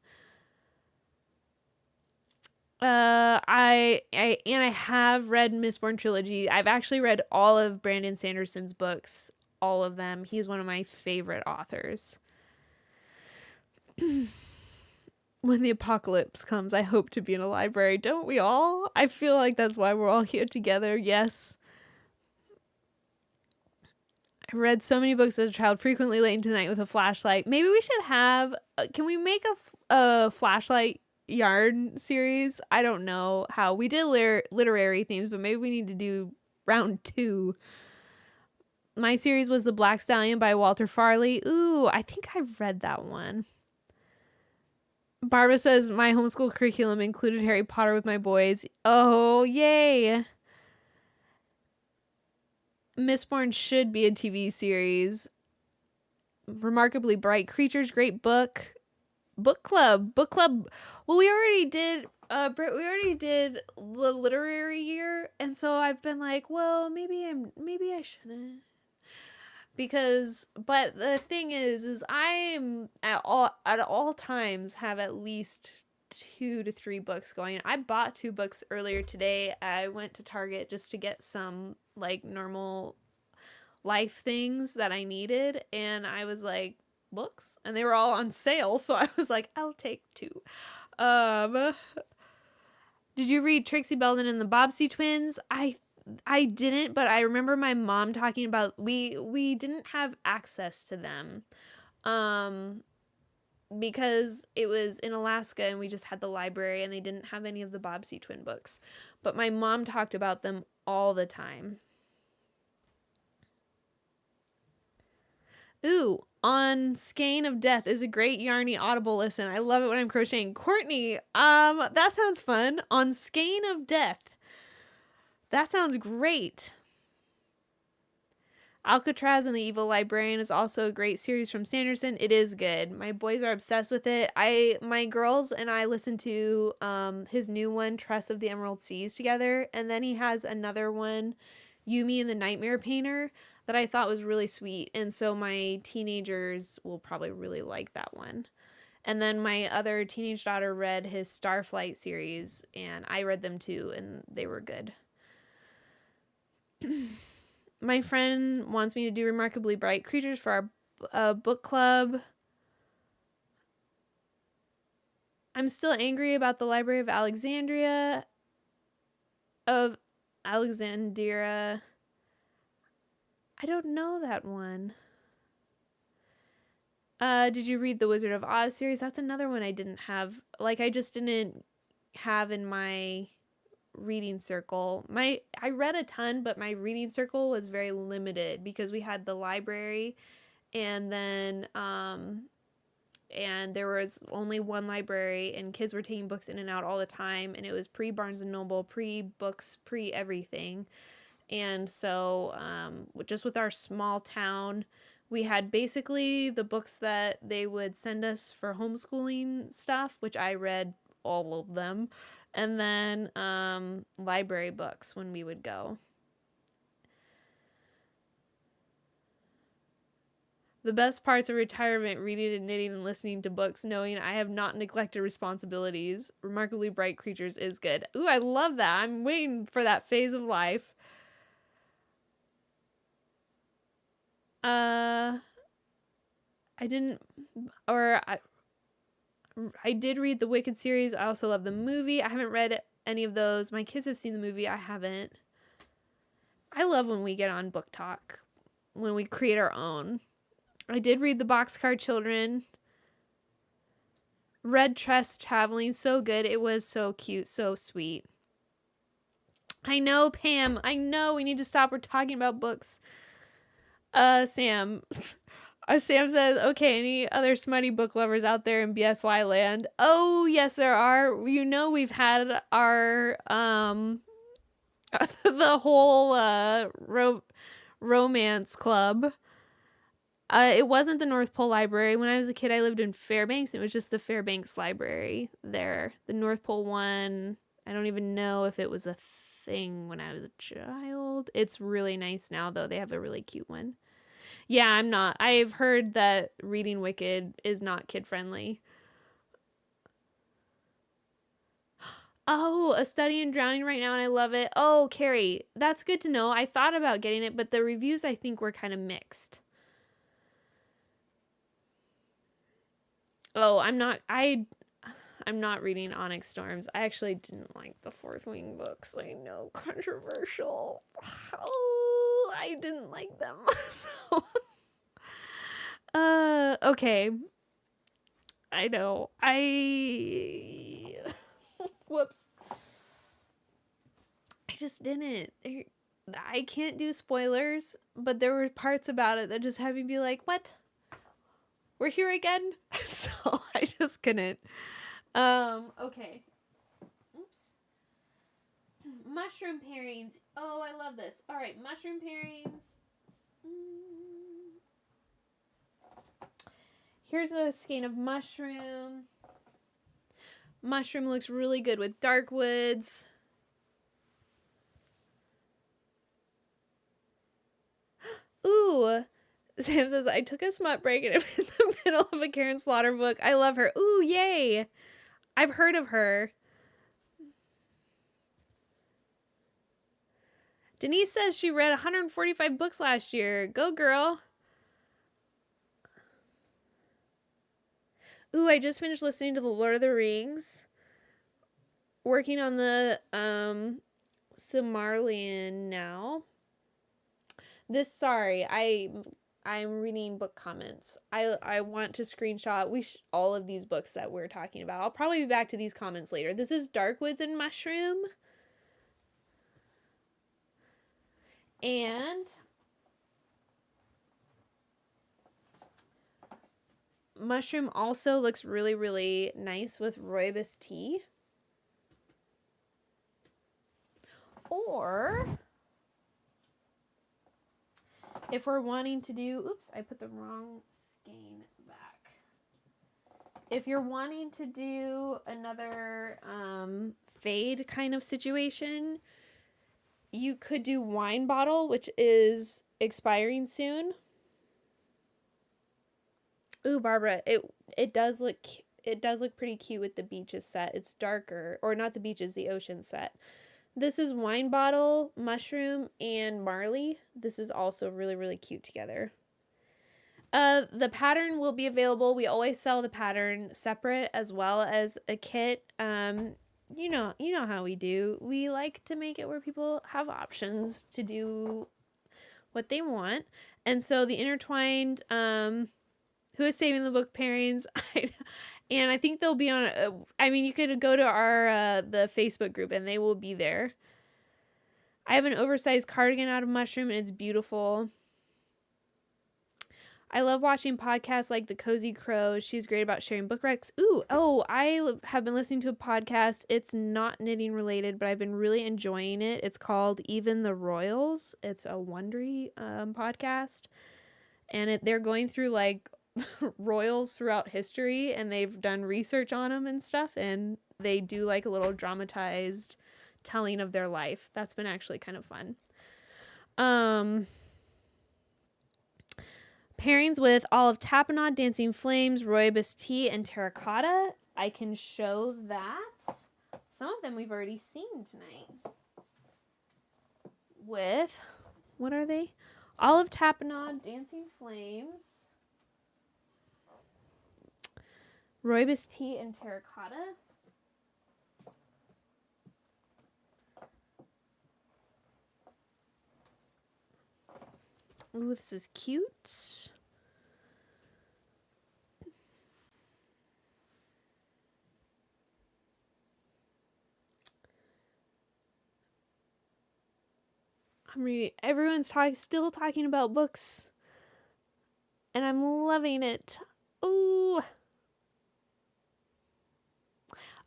I have read Mistborn trilogy. I've actually read all of Brandon Sanderson's books, all of them. He's one of my favorite authors. When the apocalypse comes, I hope to be in a library. Don't we all? I feel like that's why we're all here together. Yes. I read so many books as a child, frequently late into the night with a flashlight. Maybe we should have, can we make a flashlight yarn series? I don't know how. We did literary themes, but maybe we need to do round 2. My series was The Black Stallion by Walter Farley. Ooh, I think I read that one. Barbara says, my homeschool curriculum included Harry Potter with my boys. Oh, yay. Mistborn should be a TV series. Remarkably Bright Creatures, great book. Book club. Well, we already did the literary year, and so I've been like, well, maybe I shouldn't. But the thing is I'm at all times have at least 2 to 3 books going. I bought 2 books earlier today. I went to Target just to get some like normal life things that I needed, and I was like, books, and they were all on sale, so I was like, I'll take 2. Did you read Trixie Belden and the Bobbsey Twins? I didn't, but I remember my mom talking about we didn't have access to them because it was in Alaska and we just had the library and they didn't have any of the Bobbsey twin books. But my mom talked about them all the time. Ooh, On Skein of Death is a great yarny audible listen. I love it when I'm crocheting. Courtney, that sounds fun. On Skein of Death. That sounds great. Alcatraz and the Evil Librarian is also a great series from Sanderson. It is good. My boys are obsessed with it. My girls and I listen to his new one, Tress of the Emerald Seas, together. And then he has another one, Yumi and the Nightmare Painter, that I thought was really sweet. And so my teenagers will probably really like that one. And then my other teenage daughter read his Starflight series, and I read them too, and they were good. My friend wants me to do Remarkably Bright Creatures for our book club. I'm still angry about the Library of Alexandria. I don't know that one. Did you read the Wizard of Oz series? That's another one I didn't have. Like, I just didn't have in my reading circle. I read a ton, but my reading circle was very limited because we had the library, and then and there was only one library, and kids were taking books in and out all the time, and it was pre Barnes and Noble, pre books, pre everything. And so just with our small town, we had basically the books that they would send us for homeschooling stuff, which I read all of them. And then library books when we would go. The best parts of retirement, reading and knitting and listening to books, knowing I have not neglected responsibilities. Remarkably Bright Creatures is good. Ooh, I love that. I'm waiting for that phase of life. I did read the Wicked series. I also love the movie. I haven't read any of those. My kids have seen the movie. I haven't. I love when we get on book talk, when we create our own. I did read the Boxcar Children. Read Tress Traveling. So good. It was so cute. So sweet. I know, Pam. I know we need to stop. We're talking about books. Sam. Sam says, okay, any other smutty book lovers out there in BSY land? Oh, yes, there are. You know, we've had our, the whole, romance club. It wasn't the North Pole Library. When I was a kid, I lived in Fairbanks, and it was just the Fairbanks Library there. The North Pole one, I don't even know if it was a thing when I was a child. It's really nice now, though. They have a really cute one. Yeah, I'm not. I've heard that reading Wicked is not kid friendly. Oh, A Study in Drowning right now, and I love it. Oh, Carrie, that's good to know. I thought about getting it, but the reviews I think were kind of mixed. Oh, I'm not reading Onyx Storms. I actually didn't like the Fourth Wing books. I know, controversial. Oh, I didn't like them. So, okay. I know. Whoops. I just didn't. I can't do spoilers, but there were parts about it that just had me be like, "What? We're here again?" So I just couldn't. Okay. Oops. Mushroom pairings. Oh, I love this. All right, mushroom pairings. Here's a skein of mushroom. Mushroom looks really good with dark woods. Ooh. Sam says, I took a smut break and I'm in the middle of a Karen Slaughter book. I love her. Ooh, yay. I've heard of her. Denise says she read 145 books last year. Go, girl. Ooh, I just finished listening to The Lord of the Rings. Working on the Silmarillion now. I'm reading book comments. I want to screenshot all of these books that we're talking about. I'll probably be back to these comments later. This is Darkwoods and Mushroom. And Mushroom also looks really, really nice with rooibos tea. Or if we're wanting to do, oops, I put the wrong skein back. If you're wanting to do another fade kind of situation, you could do Wine Bottle, which is expiring soon. Ooh, Barbara, it does look pretty cute with the beaches set. It's darker, or not the beaches, the ocean set. This is Wine Bottle, Mushroom, and Marley. This is also really, really cute together. The pattern will be available. We always sell the pattern separate as well as a kit. You know how we do. We like to make it where people have options to do what they want. And so the Intertwined, Who is Saving the Book pairings, and I think they'll be on, you could go to our, the Facebook group and they will be there. I have an oversized cardigan out of mushroom and it's beautiful. I love watching podcasts like The Cozy Crow. She's great about sharing book recs. I have been listening to a podcast. It's not knitting related, but I've been really enjoying it. It's called Even the Royals. It's a Wondery podcast. And they're going through like royals throughout history, and they've done research on them and stuff. And they do like a little dramatized telling of their life. That's been actually kind of fun. Pairings with Olive Tapenade, Dancing Flames, Rooibos Tea, and Terracotta. I can show that. Some of them we've already seen tonight. With, what are they? Olive Tapenade, Dancing Flames, Rooibos Tea, and Terracotta. Ooh, this is cute. I'm reading. Everyone's still talking about books, and I'm loving it. Ooh.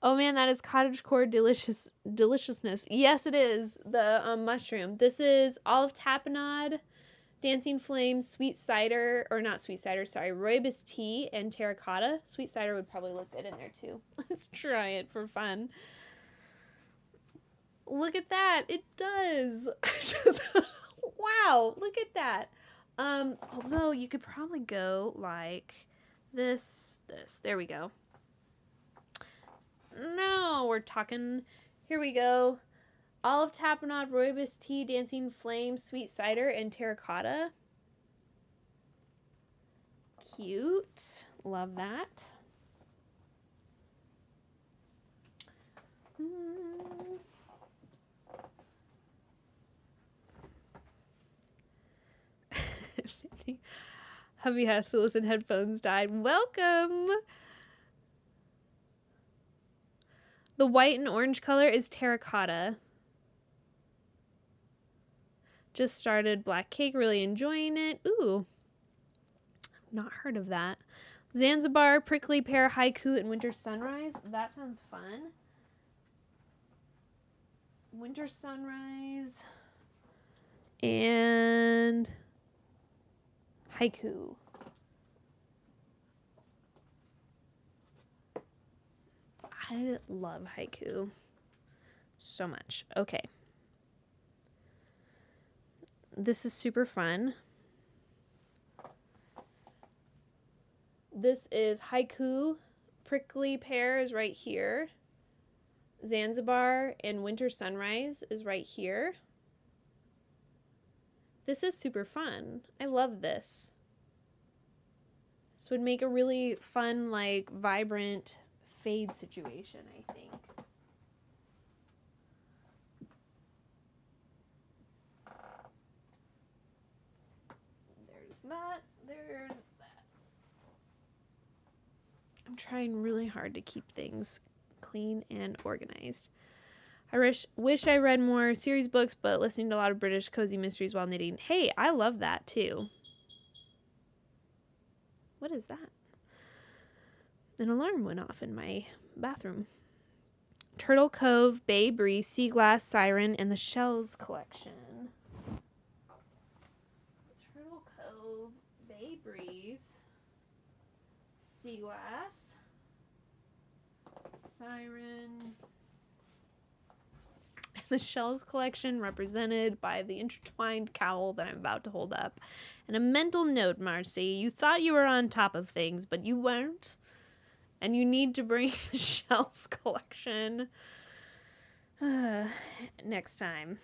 Oh man, that is cottagecore deliciousness. Yes, it is. The mushroom. This is Olive Tapenade, Dancing Flames, Sweet Cider, or not Sweet Cider, sorry, Rooibos Tea, and Terracotta. Sweet Cider would probably look good in there too. Let's try it for fun. Look at that. It does. Wow, look at that. Although you could probably go like this. There we go. No, we're talking. Here we go. Olive tapenade, rooibos tea, dancing flame, sweet cider, and terracotta. Cute. Love that. Hubby has to listen. Headphones died. Welcome. The white and orange color is terracotta. Just started Black Cake. Really enjoying it. Ooh. I've not heard of that. Zanzibar, Prickly Pear, Haiku, and Winter Sunrise. That sounds fun. Winter Sunrise. And Haiku. I love haiku so much. Okay. This is super fun. This is Haiku. Prickly Pear is right here. Zanzibar and Winter Sunrise is right here. This is super fun. I love this. This would make a really fun, like, vibrant fade situation, I think. There's that. There's that. I'm trying really hard to keep things clean and organized. I wish I read more series books, but listening to a lot of British cozy mysteries while knitting. Hey, I love that too. What is that? An alarm went off in my bathroom. Turtle Cove, Bay Breeze, Sea Glass, Siren, and the Shells collection. Turtle Cove, Bay Breeze, Sea Glass, Siren, and the Shells collection, represented by the intertwined cowl that I'm about to hold up. And a mental note, Marcy. You thought you were on top of things, but you weren't. And you need to bring the Shells collection next time.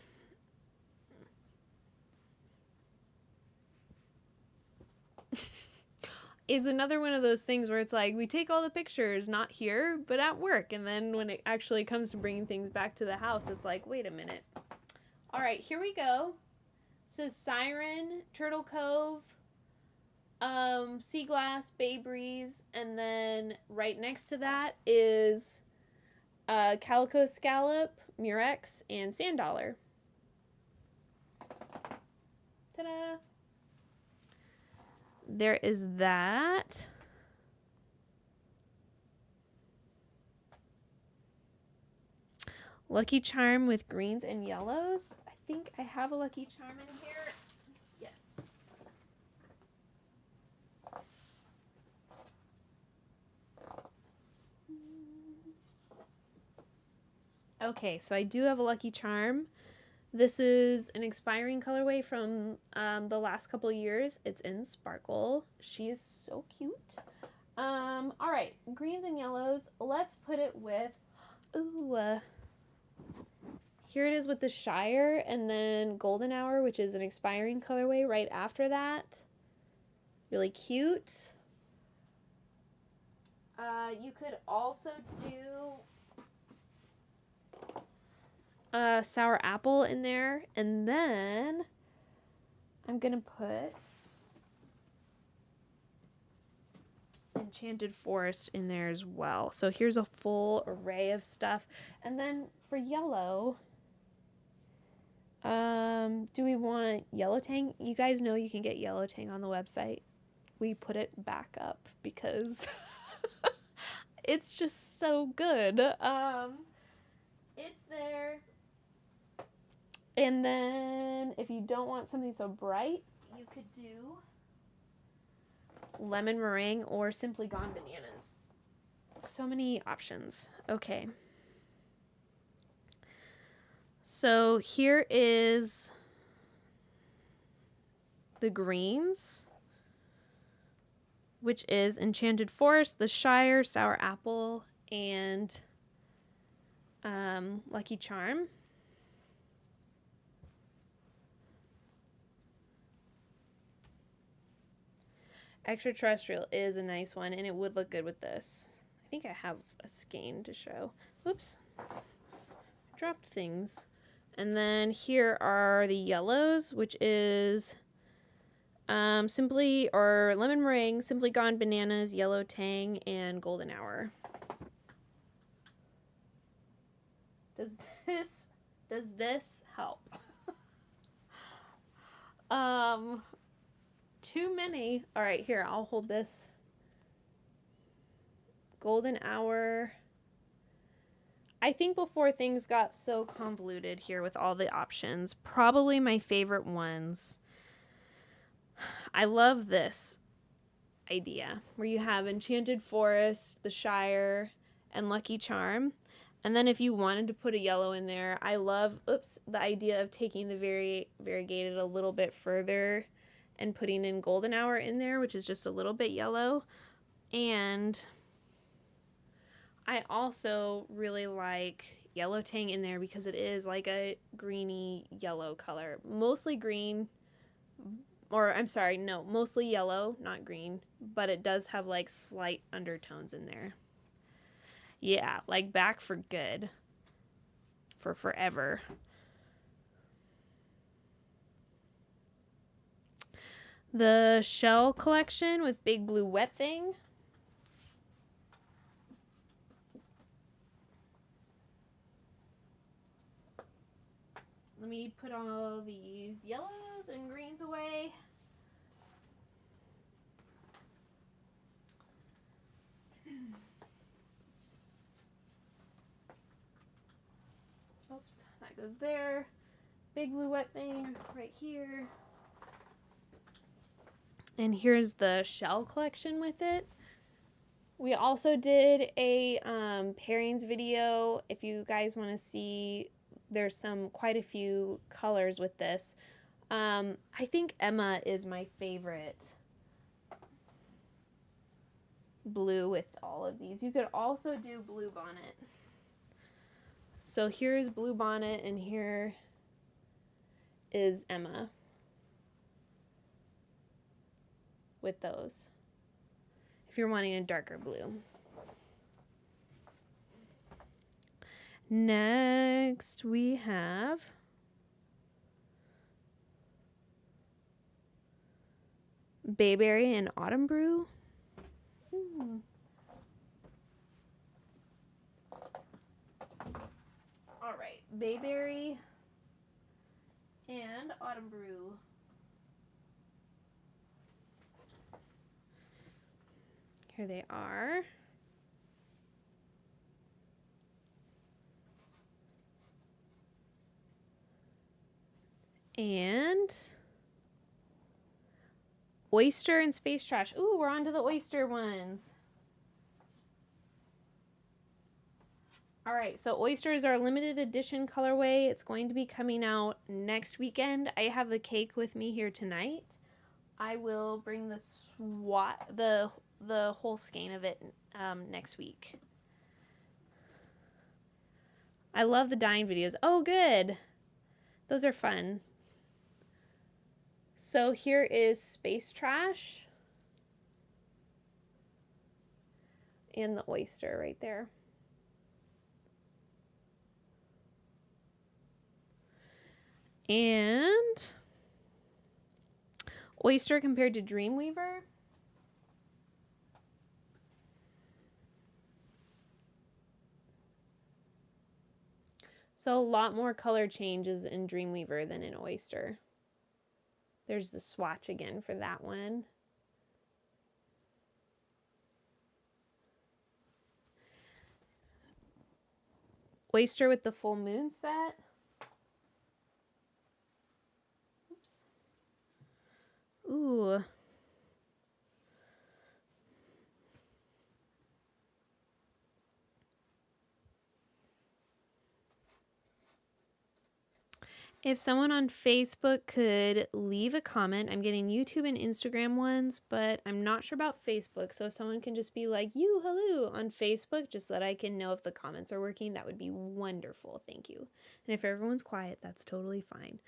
It's another one of those things where it's like, we take all the pictures, not here, but at work. And then when it actually comes to bringing things back to the house, it's like, wait a minute. All right, here we go. It says Siren, Turtle Cove, Sea Glass, Bay Breeze, and then right next to that is Calico Scallop, Murex, and Sand Dollar. Ta-da! There is that. Lucky Charm with greens and yellows. I think I have a Lucky Charm in here. Yes. Okay, so I do have a Lucky Charm. This is an expiring colorway from the last couple of years. It's in Sparkle. She is so cute. All right, greens and yellows. Let's put it with, here it is with the Shire, and then Golden Hour, which is an expiring colorway right after that. Really cute. You could also do Sour Apple in there, and then I'm gonna put Enchanted Forest in there as well. So here's a full array of stuff. And then for yellow, do we want Yellow Tang? You guys know you can get Yellow Tang on the website. We put it back up because it's just so good. It's there. And then if you don't want something so bright, you could do Lemon Meringue or Simply Gone Bananas. So many options. Okay. So here is the greens, which is Enchanted Forest, the Shire, Sour Apple, and Lucky Charm. Extraterrestrial is a nice one, and it would look good with this. I think I have a skein to show. Oops. Dropped things. And then here are the yellows, which is Simply, or Lemon Meringue, Simply Gone Bananas, Yellow Tang, and Golden Hour. Does this help? Too many. All right, here, I'll hold this. Golden Hour. I think before things got so convoluted here with all the options, probably my favorite ones. I love this idea where you have Enchanted Forest, the Shire, and Lucky Charm. And then if you wanted to put a yellow in there, I love, the idea of taking the variegated a little bit further and putting in Golden Hour in there, which is just a little bit yellow. And I also really like Yellow Tang in there because it is like a greeny yellow color. Mostly green, or I'm sorry, no, mostly yellow, not green, but it does have like slight undertones in there. Yeah, like back for good. For forever. The Shell collection with Big Blue Wet Thing. Let me put all these yellows and greens away. Oops, that goes there. Big Blue Wet Thing right here. And here's the Shell collection with it. We also did a pairings video. If you guys want to see, there's quite a few colors with this. I think Emma is my favorite blue with all of these. You could also do Blue Bonnet. So here's Blue Bonnet and here is Emma with those, if you're wanting a darker blue. Next we have Bayberry and Autumn Brew. All right, Bayberry and Autumn Brew. Here they are. And Oyster and Space Trash. Ooh, we're on to the oyster ones. All right, so Oyster is our limited edition colorway. It's going to be coming out next weekend. I have the cake with me here tonight. I will bring the whole skein of it next week. I love the dyeing videos. Oh, good. Those are fun. So here is Space Trash and the oyster right there. And oyster compared to Dreamweaver. So a lot more color changes in Dreamweaver than in oyster. There's the swatch again for that one. Oyster with the full moon set. Oops. Ooh. If someone on Facebook could leave a comment, I'm getting YouTube and Instagram ones, but I'm not sure about Facebook. So if someone can just be like, you, hello, on Facebook, just so that I can know if the comments are working, that would be wonderful. Thank you. And if everyone's quiet, that's totally fine.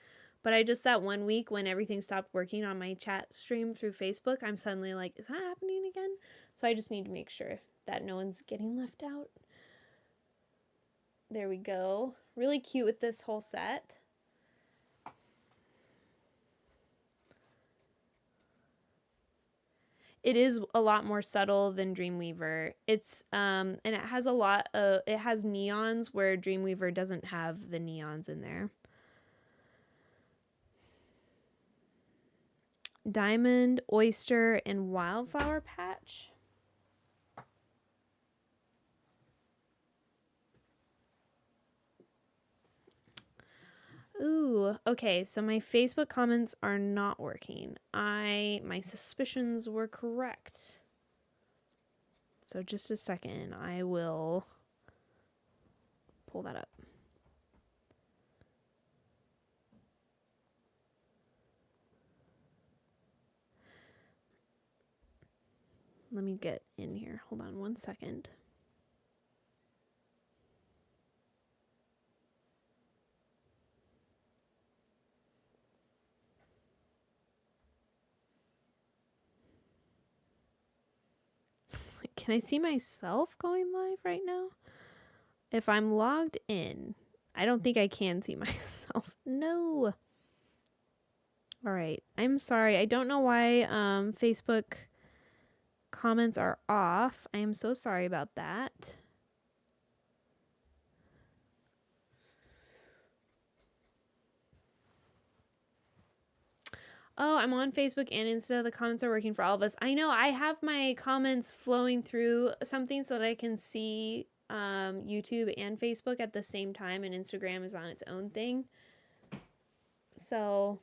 But I just, that 1 week when everything stopped working on my chat stream through Facebook, I'm suddenly like, is that happening again? So I just need to make sure that no one's getting left out. There we go. Really cute with this whole set. It is a lot more subtle than Dreamweaver. It's and it has a lot of, it has neons where Dreamweaver doesn't have the neons in there. Diamond, Oyster, and Wildflower Patch. Ooh, okay, so my Facebook comments are not working. My suspicions were correct. So just a second, I will pull that up. Let me get in here. Hold on 1 second. Can I see myself going live right now? If I'm logged in, I don't think I can see myself. No. All right. I'm sorry. I don't know why Facebook comments are off. I am so sorry about that. Oh, I'm on Facebook and Insta. The comments are working for all of us. I know. I have my comments flowing through something so that I can see YouTube and Facebook at the same time, and Instagram is on its own thing. So,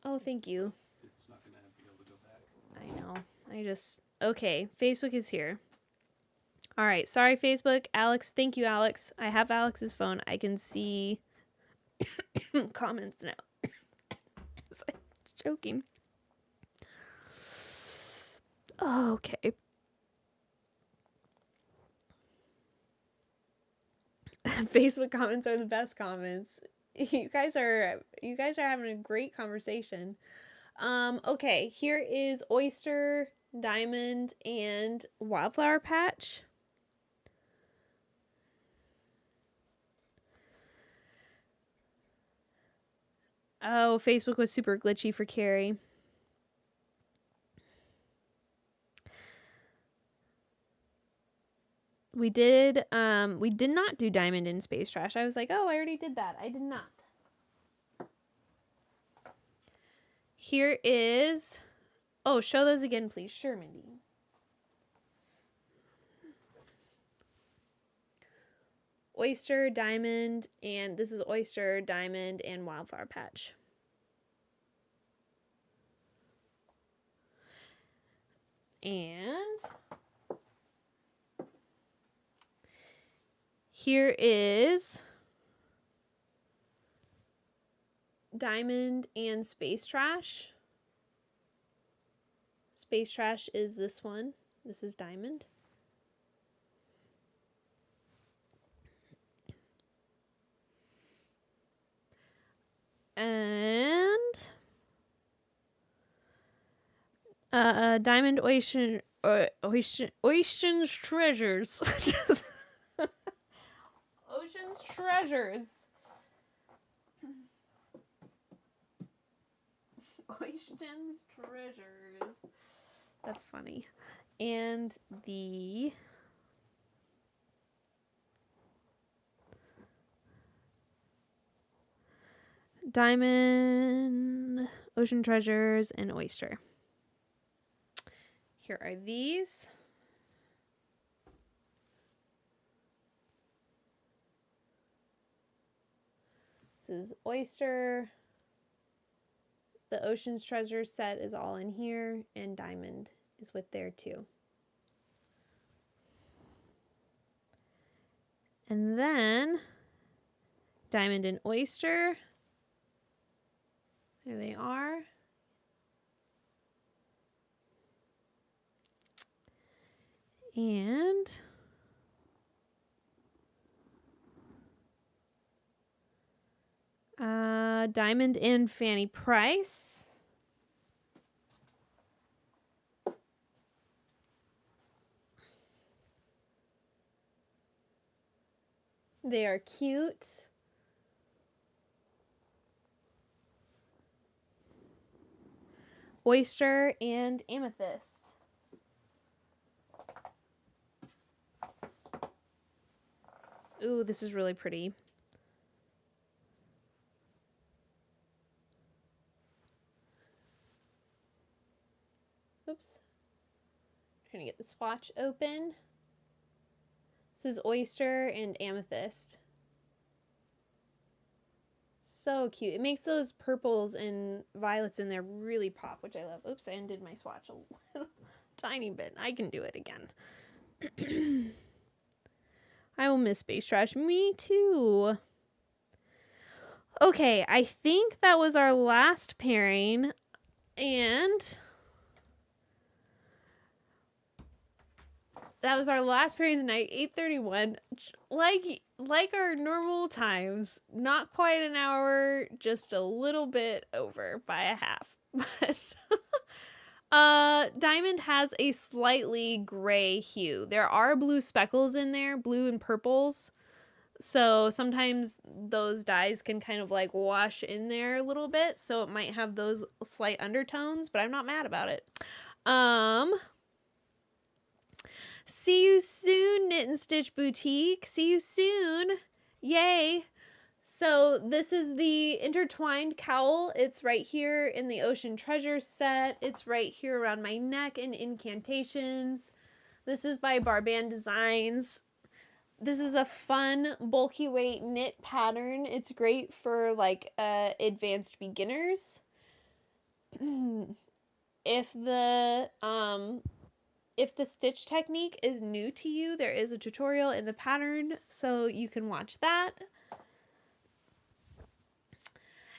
oh, thank you. It's not gonna be able to go back. I know. Okay, Facebook is here. All right. Sorry, Facebook. Alex, thank you, Alex. I have Alex's phone. I can see comments now. I'm joking. Okay. Facebook comments are the best comments. You guys are having a great conversation. Okay, here is Oyster, Diamond, and Wildflower Patch. Oh, Facebook was super glitchy for Carrie. We did not do Diamond in Space Trash. I was like, oh, I already did that. I did not. Here is, oh, show those again, please. Sure, Mindy. Oyster, Diamond, and this is Oyster, Diamond, and Wildflower Patch. And here is Diamond and Space Trash. Space Trash is this one. This is Diamond. And Diamond Ocean's Treasures. Ocean's Treasures. Ocean's Treasures. That's funny. And the Diamond, Ocean Treasures, and Oyster. Here are these. This is Oyster. The Ocean's Treasure set is all in here, and Diamond is with there too. And then Diamond and oyster. There they are. And Diamond and Fanny Price. They are cute. Oyster and amethyst. Ooh, this is really pretty. Oops. Trying to get the swatch open. This is oyster and amethyst. So cute. It makes those purples and violets in there really pop, which I love. Oops, I undid my swatch a little tiny bit. I can do it again. I will miss Space Trash. Me too. Okay, I think that was our last pairing. And that was our last pairing tonight, 8:31. Like our normal times, not quite an hour, just a little bit over by a half. But Diamond has a slightly gray hue. There are blue speckles in there, blue and purples. So sometimes those dyes can kind of like wash in there a little bit, so it might have those slight undertones, but I'm not mad about it. See you soon, Knit and Stitch Boutique. See you soon. Yay. So this is the Intertwined Cowl. It's right here in the Ocean Treasure set. It's right here around my neck in Incantations. This is by Barban Designs. This is a fun, bulky weight knit pattern. It's great for like advanced beginners. If the stitch technique is new to you, there is a tutorial in the pattern, so you can watch that.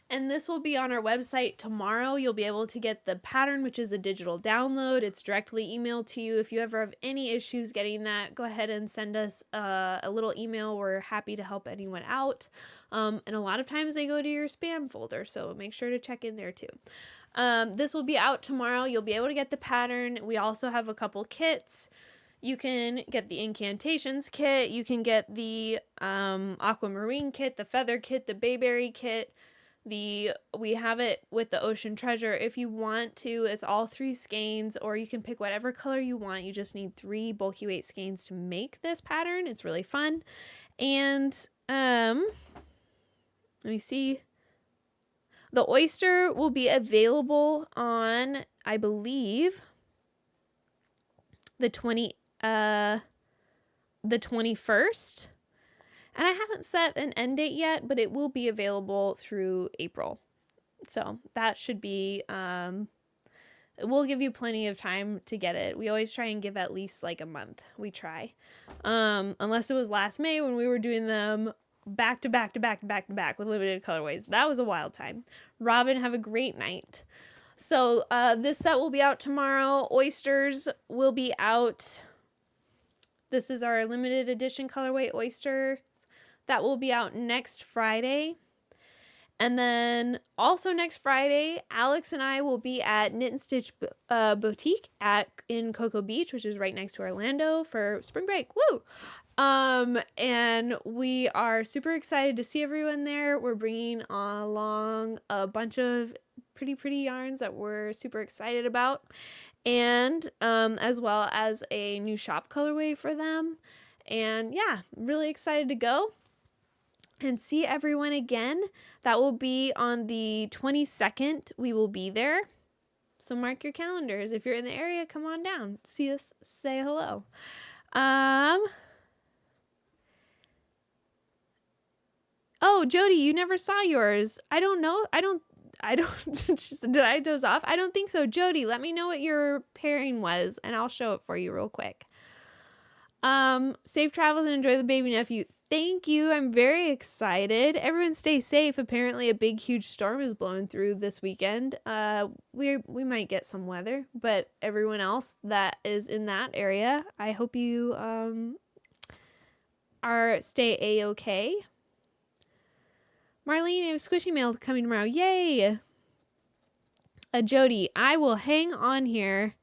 And this will be on our website tomorrow. You'll be able to get the pattern, which is a digital download. It's directly emailed to you. If you ever have any issues getting that, go ahead and send us a little email. We're happy to help anyone out. And a lot of times they go to your spam folder, so make sure to check in there too. This will be out tomorrow. You'll be able to get the pattern. We also have a couple kits. You can get the Incantations kit. You can get the Aquamarine kit, the Feather kit, the Bayberry kit. We have it with the Ocean Treasure. If you want to, it's all 3 skeins, or you can pick whatever color you want. You just need 3 bulky weight skeins to make this pattern. It's really fun. And let me see. The oyster will be available on, I believe, the 21st. And I haven't set an end date yet, but it will be available through April. So that should be, we'll give you plenty of time to get it. We always try and give at least like a month. We try. Unless it was last May when we were doing them back to back to back to back to back with limited colorways. That was a wild time. Robin, have a great night. So this set will be out tomorrow. Oysters will be out. This is our limited edition colorway oyster. That will be out next Friday. And then also next Friday, Alex and I will be at Knit and Stitch Boutique in Cocoa Beach, which is right next to Orlando for spring break. Woo! And we are super excited to see everyone there. We're bringing along a bunch of pretty yarns that we're super excited about. And as well as a new shop colorway for them. And yeah, really excited to go and see everyone again. That will be on the 22nd. We will be there. So mark your calendars. If you're in the area, come on down. See us, say hello. Oh, Jody, you never saw yours. I don't know. Did I doze off? I don't think so. Jody, let me know what your pairing was and I'll show it for you real quick. Safe travels and enjoy the baby nephew. Thank you. I'm very excited. Everyone stay safe. Apparently a big huge storm is blowing through this weekend. We might get some weather, but everyone else that is in that area, I hope you are stay A-okay. Marlene, I have squishy mail coming tomorrow. Yay! Jody, I will hang on here.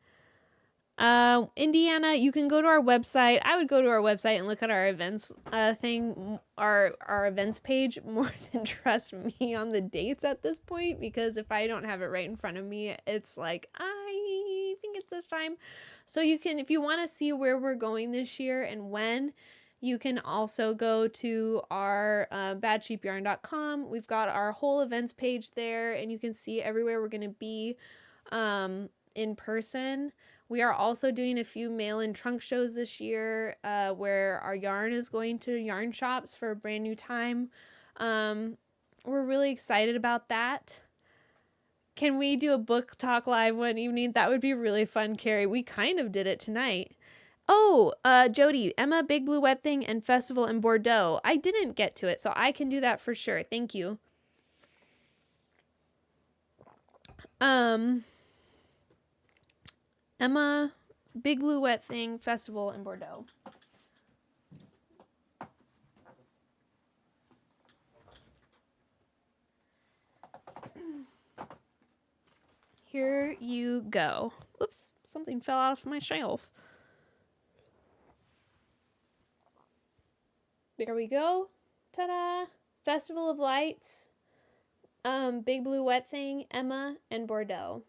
Indiana, you can go to our website. I would go to our website and look at our events thing, our events page more than trust me on the dates at this point, because if I don't have it right in front of me, it's like, I think it's this time. So you can, if you want to see where we're going this year and when, you can also go to our badsheepyarn.com. We've got our whole events page there, and you can see everywhere we're going to be in person. We are also doing a few mail-in trunk shows this year where our yarn is going to yarn shops for a brand new time. We're really excited about that. Can we do a book talk live one evening? That would be really fun, Carrie. We kind of did it tonight. Oh, Jody, Emma, Big Blue Wet Thing, and Festival in Bordeaux. I didn't get to it, so I can do that for sure. Thank you. Emma, Big Blue Wet Thing, Festival in Bordeaux. Here you go. Oops, something fell out of my shelf. There we go. Ta-da! Festival of Lights, Big Blue Wet Thing, Emma, and Bordeaux.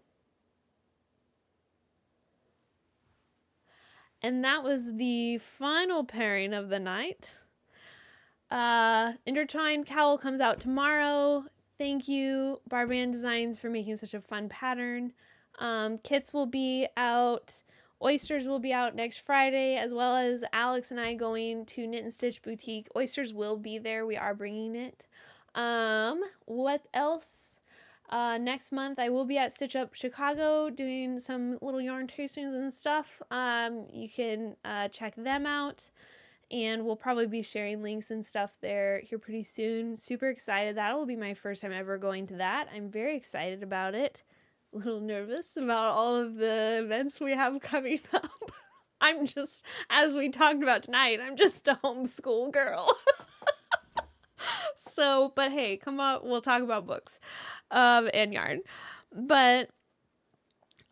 And that was the final pairing of the night. Intertwined Cowl comes out tomorrow. Thank you, Barbarian Designs, for making such a fun pattern. Kits will be out. Oysters will be out next Friday, as well as Alex and I going to Knit and Stitch Boutique. Oysters will be there. We are bringing it. What else? Next month I will be at Stitch Up Chicago doing some little yarn tastings and stuff. You can check them out, and we'll probably be sharing links and stuff there here pretty soon. Super excited. That will be my first time ever going to that. I'm very excited about it. A little nervous about all of the events we have coming up. I'm just, as we talked about tonight, I'm just a homeschool girl. So, but hey, come on, we'll talk about books and yarn. But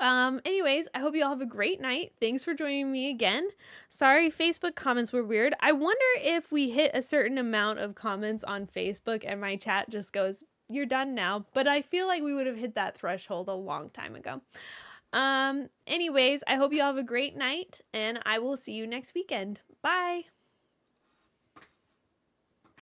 anyways, I hope you all have a great night. Thanks for joining me again. Sorry, Facebook comments were weird. I wonder if we hit a certain amount of comments on Facebook and my chat just goes, you're done now. But I feel like we would have hit that threshold a long time ago. Anyways, I hope you all have a great night, and I will see you next weekend. Bye.